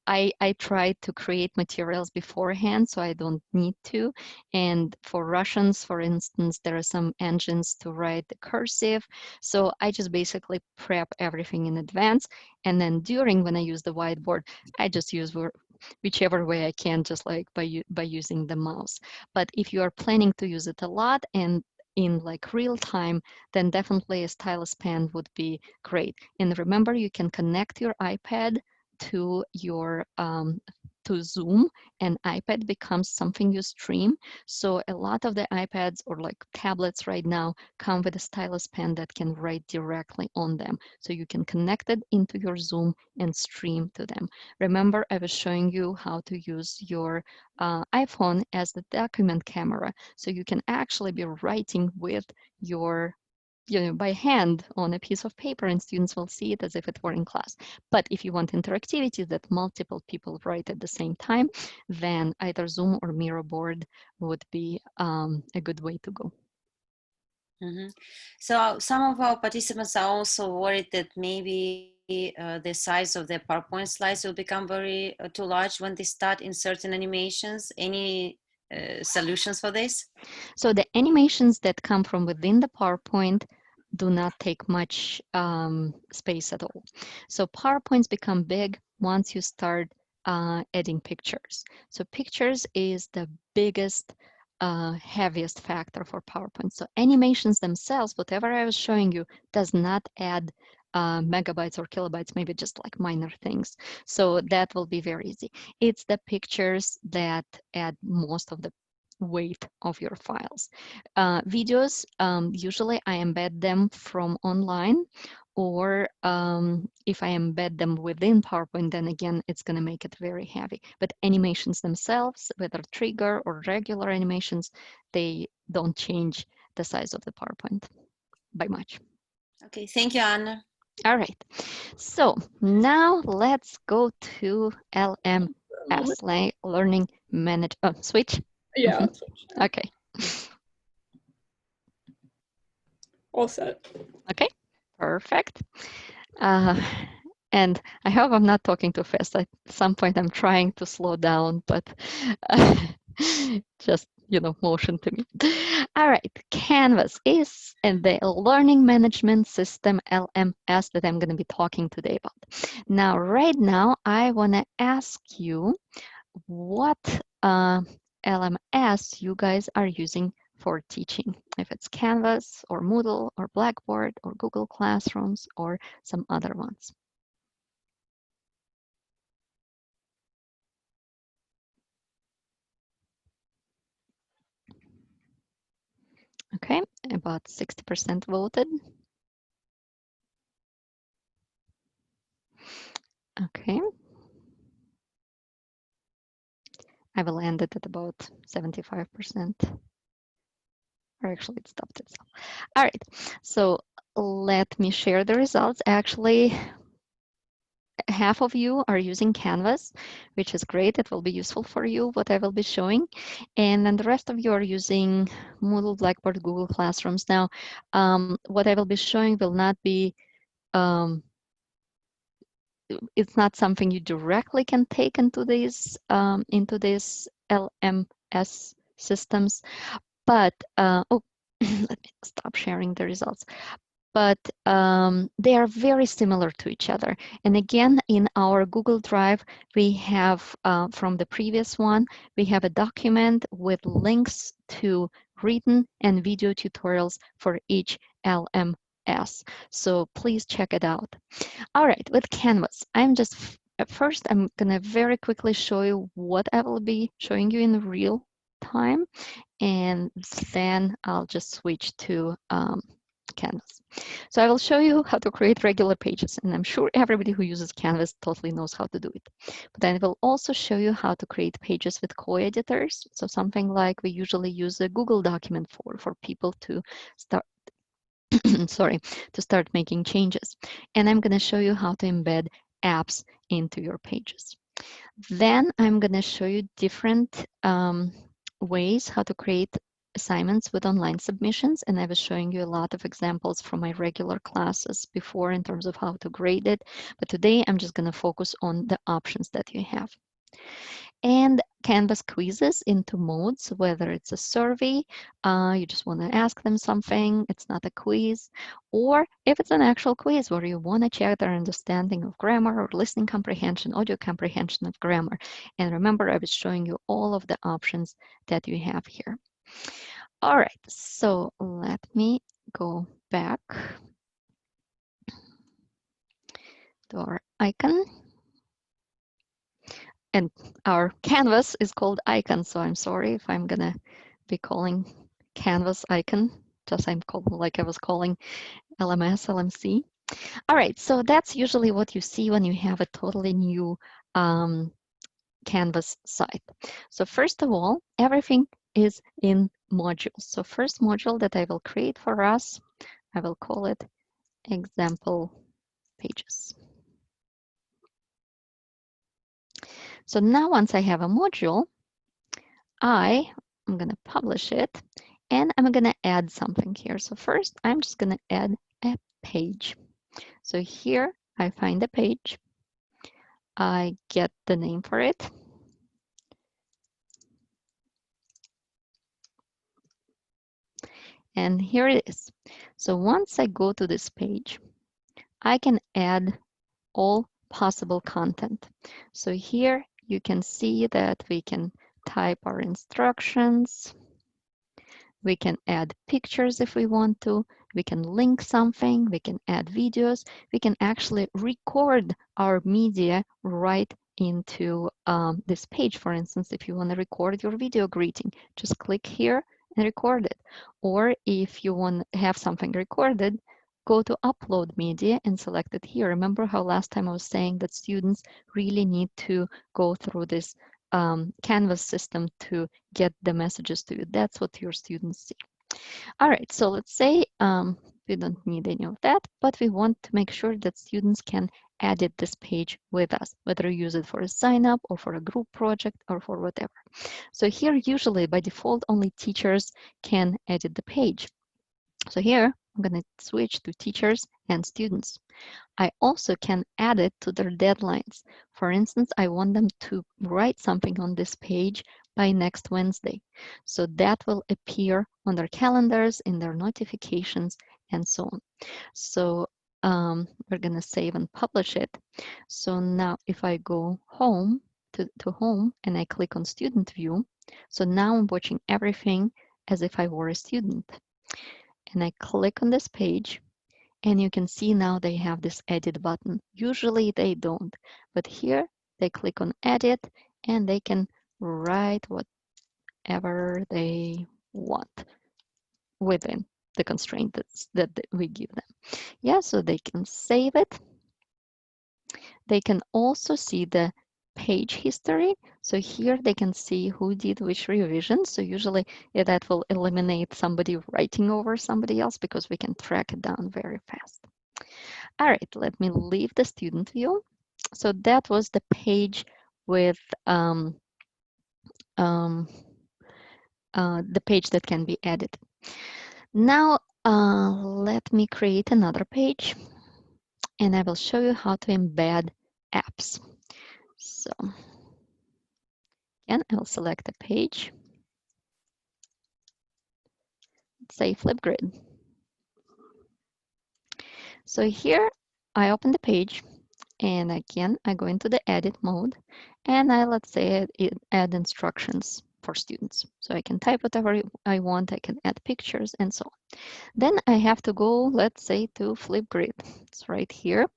I try to create materials beforehand so I don't need to. And for Russians, for instance, there are some engines to write the cursive, so I just basically prep everything in advance, and then when I use the whiteboard, I just use whichever way I can, just like by using the mouse. But if you are planning to use it a lot and in real time, then definitely a stylus pen would be great. And remember, you can connect your iPad to your to Zoom, and iPad becomes something you stream. So a lot of the iPads or tablets right now come with a stylus pen that can write directly on them. So you can connect it into your Zoom and stream to them. Remember, I was showing you how to use your iPhone as the document camera. So you can actually be writing with your by hand on a piece of paper, and students will see it as if it were in class. But if you want interactivity that multiple people write at the same time, then either Zoom or Miro board would be a good way to go. So some of our participants are also worried that maybe the size of the PowerPoint slides will become too large when they start inserting animations. Any solutions for this? So the animations that come from within the PowerPoint do not take much space at all. So PowerPoints become big once you start adding pictures. So pictures is the biggest, heaviest factor for PowerPoint. So animations themselves, whatever I was showing you, does not add megabytes or kilobytes, maybe just minor things. So that will be very easy. It's the pictures that add most of the weight of your files. Videos, usually I embed them from online, or if I embed them within PowerPoint, then again, it's going to make it very heavy. But animations themselves, whether trigger or regular animations, they don't change the size of the PowerPoint by much. Okay, thank you, Anna. All right, so now let's go to LMS, Learning Manage. Oh, switch? Yeah. Okay. All set. Okay, perfect. And I hope I'm not talking too fast. At some point, I'm trying to slow down, but just, motion to me. All right, Canvas is the learning management system, LMS, that I'm going to be talking today about. Now, right now, I want to ask you what LMS you guys are using for teaching, if it's Canvas or Moodle or Blackboard or Google Classrooms or some other ones. Okay, about 60% voted. Okay. I will end it at about 75%. Or actually, it stopped itself. All right, so let me share the results. Actually, half of you are using Canvas, which is great. It will be useful for you, what I will be showing. And then the rest of you are using Moodle, Blackboard, Google Classrooms. Now, what I will be showing will not be, it's not something you directly can take into these LMS systems, but, oh, let me stop sharing the results. But they are very similar to each other. And again, in our Google Drive, we have, from the previous one, we have a document with links to written and video tutorials for each LMS. So please check it out. All right, with Canvas, first, I'm gonna very quickly show you what I will be showing you in real time. And then I'll just switch to Canvas. So I will show you how to create regular pages, and I'm sure everybody who uses Canvas totally knows how to do it. But then I will also show you how to create pages with co-editors. So something like we usually use a Google document for people to start, sorry, to start making changes. And I'm going to show you how to embed apps into your pages. Then I'm going to show you different ways how to create assignments with online submissions, and I was showing you a lot of examples from my regular classes before in terms of how to grade it, but today I'm just going to focus on the options that you have. And Canvas quizzes into modes, whether it's a survey, you just want to ask them something, it's not a quiz, or if it's an actual quiz where you want to check their understanding of grammar or listening comprehension, audio comprehension of grammar. And remember, I was showing you all of the options that you have here. All right, so let me go back to our icon. And our canvas is called icon, so I'm sorry if I'm gonna be calling canvas icon, just like I was calling LMS, LMC. All right, so that's usually what you see when you have a totally new Canvas site. So first of all, everything is in modules. So first module that I will create for us, I will call it example pages. So now once I have a module, I'm going to publish it and I'm going to add something here. So first, I'm just going to add a page. So here I find a page. I get the name for it. And here it is. So once I go to this page, I can add all possible content. So here you can see that we can type our instructions. We can add pictures if we want to. We can link something. We can add videos. We can actually record our media right into this page. For instance, if you want to record your video greeting, just click here and record it. Or if you want to have something recorded, go to upload media and select it here. Remember how last time I was saying that students really need to go through this Canvas system to get the messages to you. That's what your students see. All right, so let's say we don't need any of that, but we want to make sure that students can edit this page with us, whether you use it for a sign up or for a group project or for whatever. So here, usually by default, only teachers can edit the page. So here, I'm going to switch to teachers and students. I also can add it to their deadlines. For instance, I want them to write something on this page by next Wednesday. So that will appear on their calendars, in their notifications, and so on. So we're going to save and publish it. So now if I go home to home and I click on student view, so now I'm watching everything as if I were a student. And I click on this page, and you can see now they have this edit button. Usually they don't, but here they click on edit and they can write whatever they want within the constraint that we give them. Yeah, so they can save it. They can also see the page history. So here they can see who did which revision. So usually that will eliminate somebody writing over somebody else because we can track it down very fast. All right, let me leave the student view. So that was the page with the page that can be edited. Now let me create another page, and I will show you how to embed apps. So again, I'll select a page, say Flipgrid. So here I open the page, and again I go into the edit mode, and let's say add instructions for students. So I can type whatever I want, I can add pictures and so on. Then I have to go, let's say, to Flipgrid. It's right here.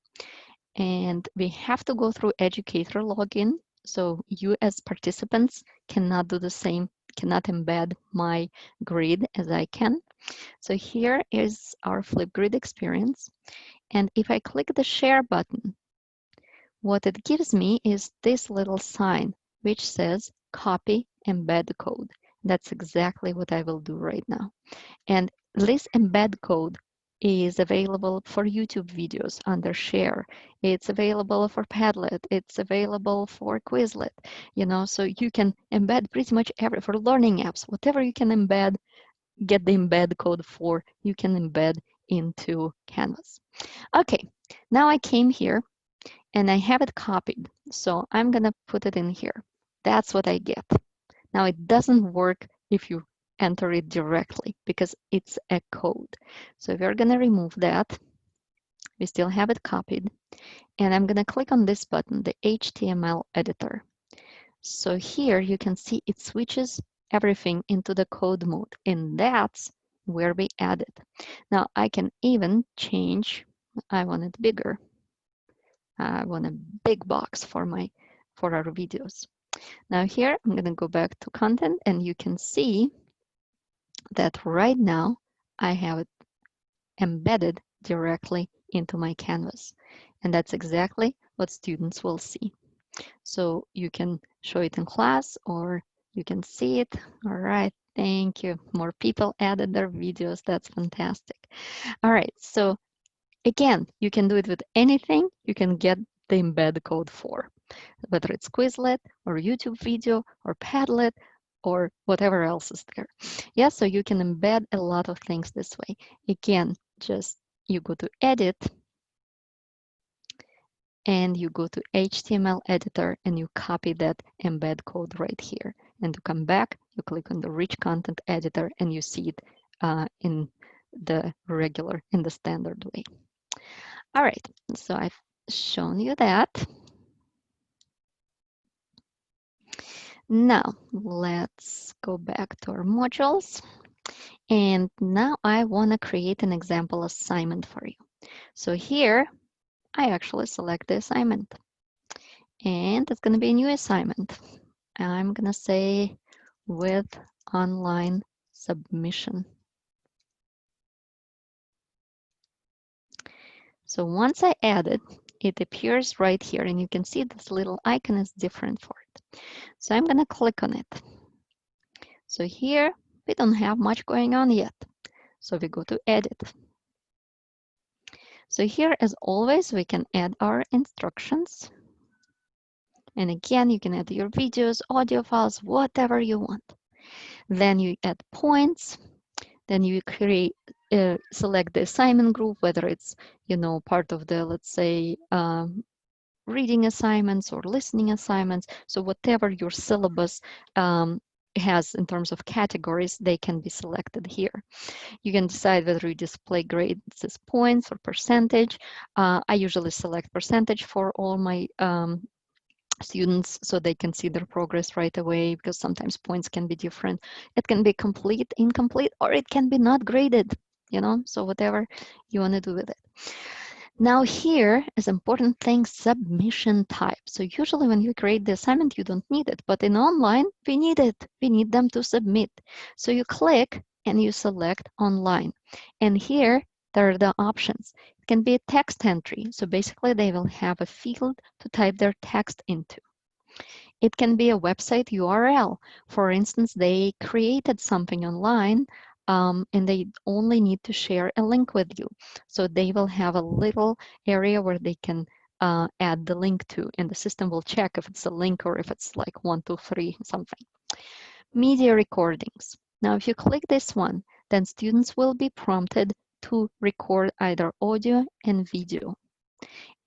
And we have to go through educator login. So you as participants cannot do the same, cannot embed my grid as I can. So here is our Flipgrid experience. And if I click the share button, what it gives me is this little sign, which says copy embed code. That's exactly what I will do right now. And this embed code is available for YouTube videos under share. It's available for Padlet. It's available for Quizlet. So you can embed pretty much for learning apps, whatever you can embed, get the embed code for, you can embed into Canvas. Okay, now I came here and I have it copied. So I'm gonna put it in here. That's what I get. Now it doesn't work if you enter it directly because it's a code. So we're gonna remove that. We still have it copied. And I'm gonna click on this button, the HTML editor. So here you can see it switches everything into the code mode, and that's where we add it. Now I can even change, I want it bigger. I want a big box for our videos. Now here, I'm gonna go back to content, and you can see that right now I have it embedded directly into my canvas. And that's exactly what students will see. So you can show it in class or you can see it. All right, thank you. More people added their videos. That's fantastic. All right, so again, you can do it with anything you can get the embed code for, whether it's Quizlet or YouTube video or Padlet or whatever else is there. Yeah, so you can embed a lot of things this way. Again, just you go to edit and you go to HTML editor and you copy that embed code right here. And to come back, you click on the rich content editor and you see it in the standard way. All right, so I've shown you that. Now let's go back to our modules. And now I want to create an example assignment for you. So here I actually select the assignment. And it's going to be a new assignment. I'm going to say with online submission. So once I add it, it appears right here, and you can see this little icon is different for it. So I'm going to click on it. So here we don't have much going on yet. So we go to edit. So here, as always, we can add our instructions. And again, you can add your videos, audio files, whatever you want. Then you add points. Then you create, select the assignment group, whether it's, part of the, let's say, reading assignments or listening assignments. So whatever your syllabus has in terms of categories, they can be selected here. You can decide whether you display grades as points or percentage. I usually select percentage for all my students so they can see their progress right away, because sometimes points can be different. It can be complete, incomplete, or it can be not graded, you know, so whatever you want to do with it. Now here is important thing, submission type. So usually when you create the assignment, you don't need it, but in online, we need it. We need them to submit. So you click and you select online. And here, there are the options. It can be a text entry. So basically they will have a field to type their text into. It can be a website URL. For instance, they created something online and they only need to share a link with you. So they will have a little area where they can add the link to, and the system will check if it's a link or if it's like 1, 2, 3, something. Media recordings. Now, if you click this one, then students will be prompted to record either audio and video.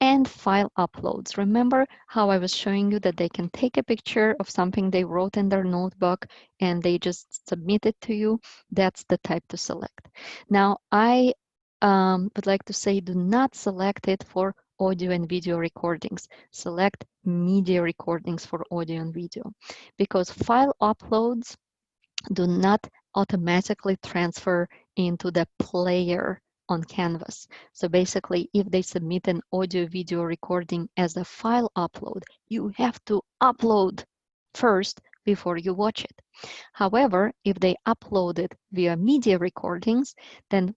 And file uploads. Remember how I was showing you that they can take a picture of something they wrote in their notebook and they just submit it to you? That's the type to select. Now, I would like to say do not select it for audio and video recordings. Select media recordings for audio and video, because file uploads do not automatically transfer into the player on Canvas. So basically, if they submit an audio video recording as a file upload, you have to upload first before you watch it. However, if they upload it via media recordings, then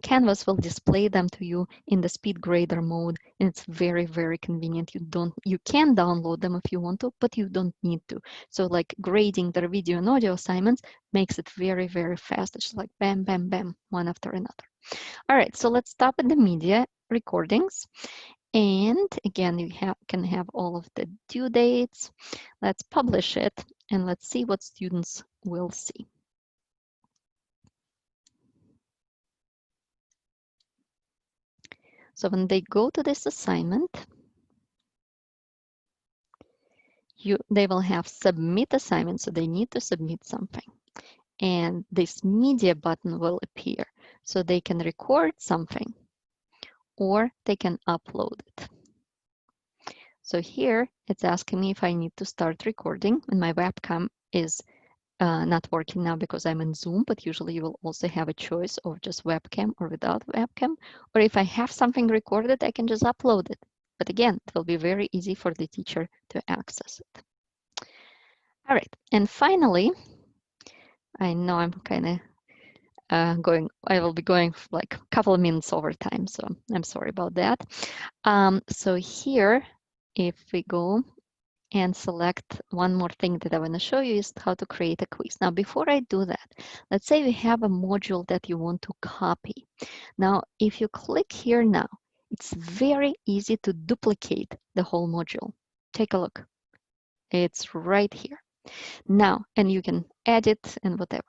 Canvas will display them to you in the speed grader mode, and it's very, very convenient. You can download them if you want to, but you don't need to. So like grading their video and audio assignments makes it very, very fast. It's like bam, bam, bam, one after another. All right, so let's stop at the media recordings. And again, you can have all of the due dates. Let's publish it and let's see what students will see. So when they go to this assignment, they will have submit assignment, so they need to submit something. And this media button will appear, so they can record something or they can upload it. So here it's asking me if I need to start recording, and my webcam is not working now because I'm in Zoom, but usually you will also have a choice of just webcam or without webcam. Or if I have something recorded, I can just upload it. But again, it will be very easy for the teacher to access it. All right, and finally, I know I'm kind of I will be going for like a couple of minutes over time, so I'm sorry about that. So here, if we go and select one more thing that I want to show you is how to create a quiz. Now, before I do that, let's say you have a module that you want to copy. Now, if you click here now, it's very easy to duplicate the whole module. Take a look. It's right here. Now, and you can edit and whatever.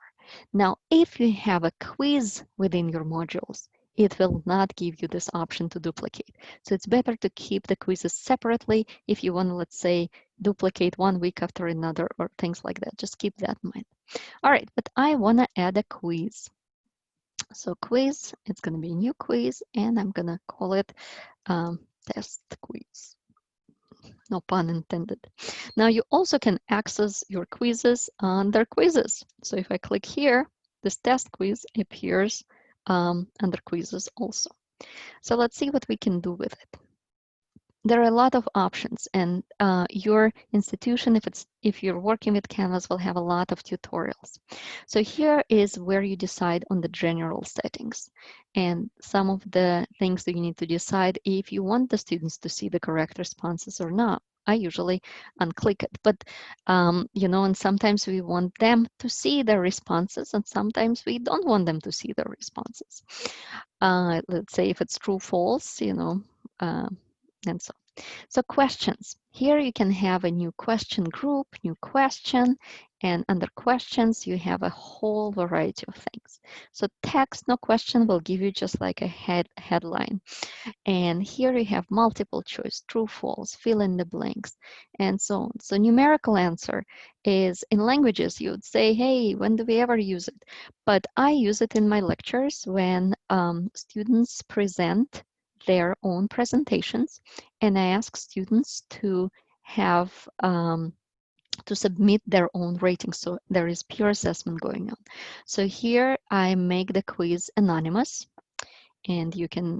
Now, if you have a quiz within your modules, it will not give you this option to duplicate. So it's better to keep the quizzes separately if you want to, let's say, duplicate 1 week after another or things like that. Just keep that in mind. All right, but I want to add a quiz. So quiz, it's going to be a new quiz, and I'm going to call it test quiz. No pun intended. Now you also can access your quizzes under quizzes. So if I click here, this test quiz appears under quizzes also. So let's see what we can do with it. There are a lot of options, and your institution, if you're working with Canvas, will have a lot of tutorials. So here is where you decide on the general settings and some of the things that you need to decide if you want the students to see the correct responses or not. I usually unclick it, but you know, and sometimes we want them to see the responses, and sometimes we don't want them to see the responses. Let's say if it's true, false, you know, and so questions. Here you can have a new question group, new question, And under questions, you have a whole variety of things. So text, no question, will give you just like a headline. And here you have multiple choice, true, false, fill in the blanks, and so on. So numerical answer is in languages, you would say, hey, when do we ever use it? But I use it in my lectures when students present their own presentations, and I ask students to have to submit their own ratings. So there is peer assessment going on. So here I make the quiz anonymous, and you can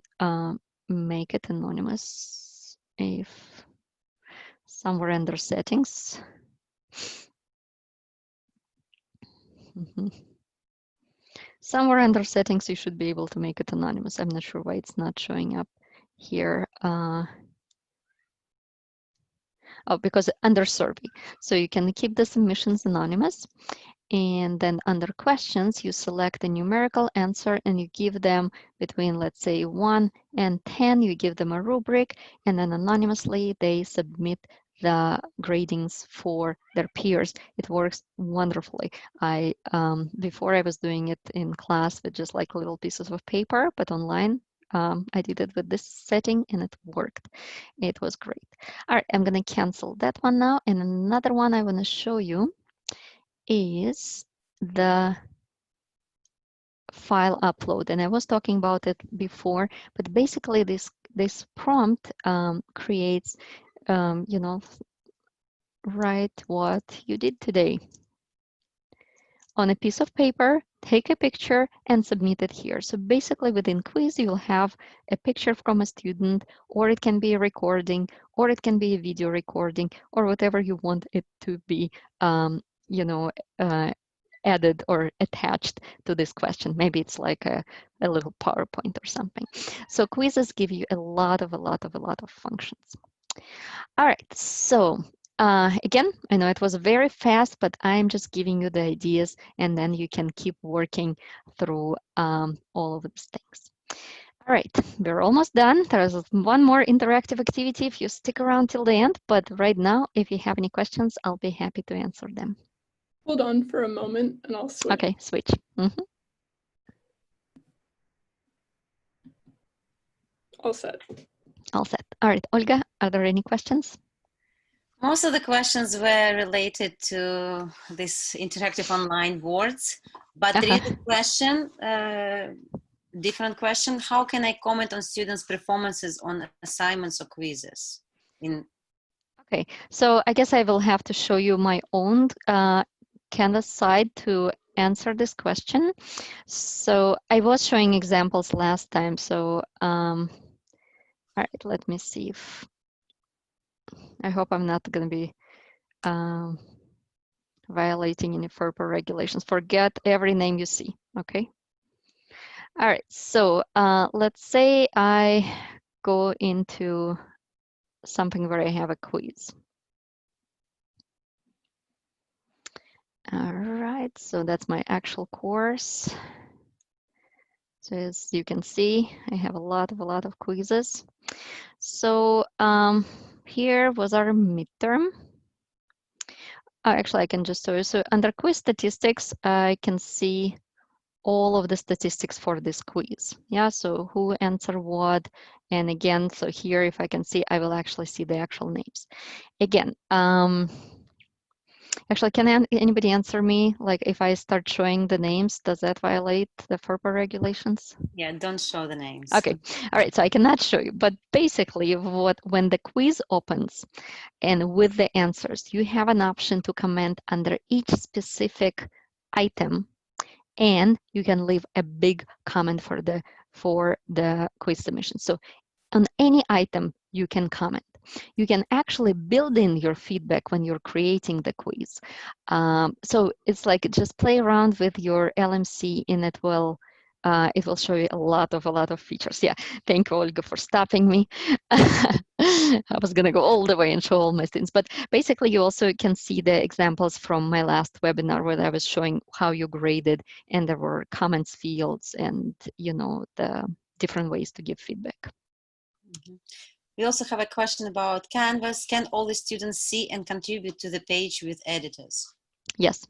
make it anonymous if somewhere under settings. Somewhere under settings, you should be able to make it anonymous. I'm not sure why it's not showing up here. Oh, because under survey. So you can keep the submissions anonymous. And then under questions, you select a numerical answer and you give them between, let's say, 1 and 10, you give them a rubric, and then anonymously they submit the gradings for their peers. It works wonderfully. Before I was doing it in class with just like little pieces of paper, but online, I did it with this setting and it worked. It was great. All right, I'm going to cancel that one now. And another one I want to show you is the file upload. And I was talking about it before, but basically this prompt creates, you know, write what you did today on a piece of paper, take a picture and submit it here. So basically within quiz, you'll have a picture from a student, or it can be a recording, or it can be a video recording, or whatever you want it to be, you know, added or attached to this question. Maybe it's like a little PowerPoint or something. So quizzes give you a lot of functions. All right, so again, I know it was very fast, but I'm just giving you the ideas, and then you can keep working through all of these things. All right, we're almost done. There's one more interactive activity if you stick around till the end, but right now, if you have any questions, I'll be happy to answer them. Hold on for a moment and I'll switch. Okay, switch. All set. All set. All right, Olga, are there any questions? Most of the questions were related to this interactive online boards, but there is a question, different question. How can I comment on students' performances on assignments or quizzes? Okay, so I guess I will have to show you my own Canvas side to answer this question. So I was showing examples last time. So all right, let me see if I hope I'm not going to be violating any FERPA regulations. Forget every name you see. Okay. All right. So let's say I go into something where I have a quiz. All right, so that's my actual course. So as you can see, I have a lot of quizzes. So here was our midterm. Actually, I can just show you. So under quiz statistics, I can see all of the statistics for this quiz. Yeah, so who answered what. And again, so here, if I can see, I will actually see the actual names. Again, actually, can anybody answer me? Like if I start showing the names, does that violate the FERPA regulations? Yeah, don't show the names. Okay, all right, so I cannot show you, but basically when the quiz opens and with the answers, you have an option to comment under each specific item, and you can leave a big comment for the quiz submission. So on any item, you can comment. You can actually build in your feedback when you're creating the quiz. So it's like just play around with your LMC and it will show you a lot of features. Yeah, thank you, Olga, for stopping me. I was gonna go all the way and show all my students, but basically you also can see the examples from my last webinar where I was showing how you graded, and there were comments fields and, you know, the different ways to give feedback. Mm-hmm. We also have a question about Canvas. Can all the students see and contribute to the page with editors? Yes.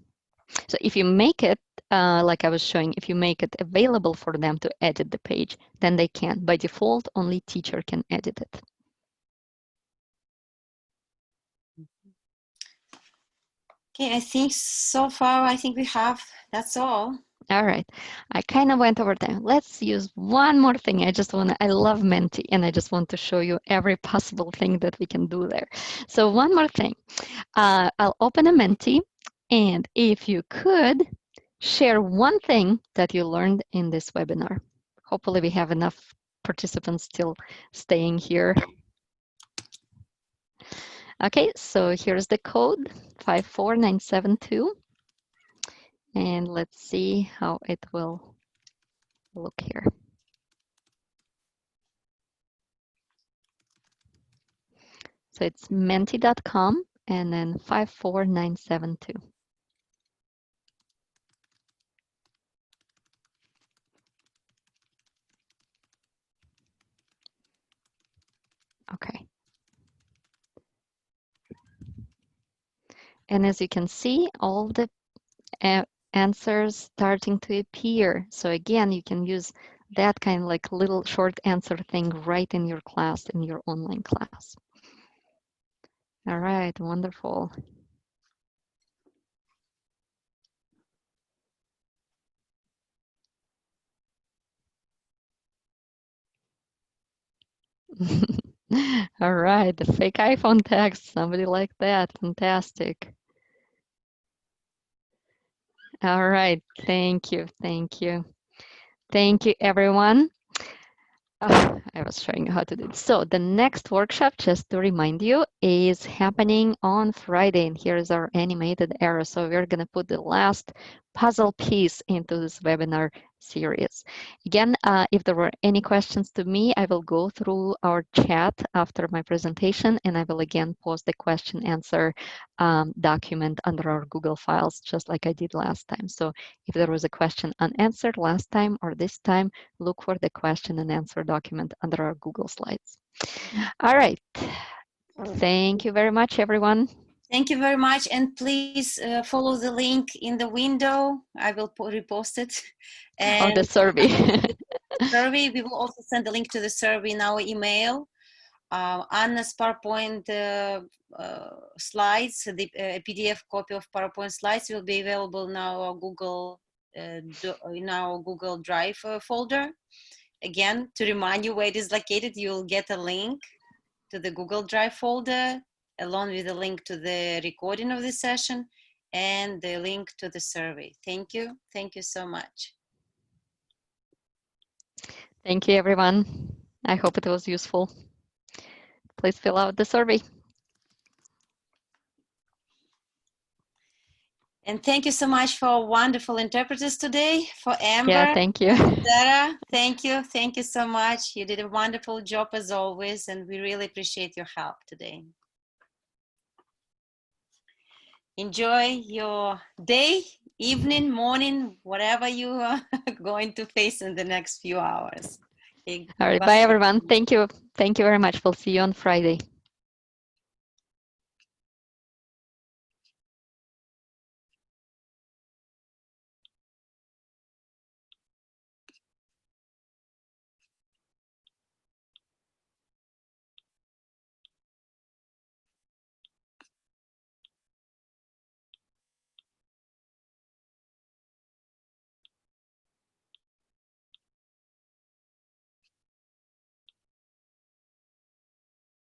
So if you make it, like I was showing, if you make it available for them to edit the page, then they can. By default, only teacher can edit it. Okay, I think so far, I think we have, that's all. All right, I kind of went over time. Let's use one more thing. I love Menti, and I just want to show you every possible thing that we can do there. So one more thing. I'll open a Menti, and if you could share one thing that you learned in this webinar. Hopefully we have enough participants still staying here. Okay, so here's the code 54972. And let's see how it will look here. So it's menti.com and then 54972. Okay. And as you can see, all the answers starting to appear. So again, you can use that kind of like little short answer thing right in your class, in your online class. All right, wonderful. All right, the fake iPhone text, somebody like that, fantastic. All right, thank you, thank you. Thank you, everyone. I was showing you how to do it. So the next workshop, just to remind you, is happening on Friday. And here's our animated arrow. So we're going to put the last puzzle piece into this webinar series. Again, if there were any questions to me, I will go through our chat after my presentation, and I will again post the question answer document under our Google files, just like I did last time. So if there was a question unanswered last time or this time, look for the question and answer document under our Google Slides. All right. Thank you very much, everyone. Thank you very much. And please follow the link in the window. I will repost it. And the survey. Survey. We will also send the link to the survey in our email. Anna's PowerPoint slides, the PDF copy of PowerPoint slides will be available now in our Google Drive folder. Again, to remind you where it is located, you'll get a link to the Google Drive folder along with a link to the recording of the session and the link to the survey. Thank you. Thank you so much. Thank you, everyone. I hope it was useful. Please fill out the survey. And thank you so much for wonderful interpreters today, for Amber. Yeah, thank you. Sarah, thank you. Thank you so much. You did a wonderful job as always, and we really appreciate your help today. Enjoy your day, evening, morning, whatever you are going to face in the next few hours. Okay, all right, bye everyone. Thank you. Thank you very much. We'll see you on Friday.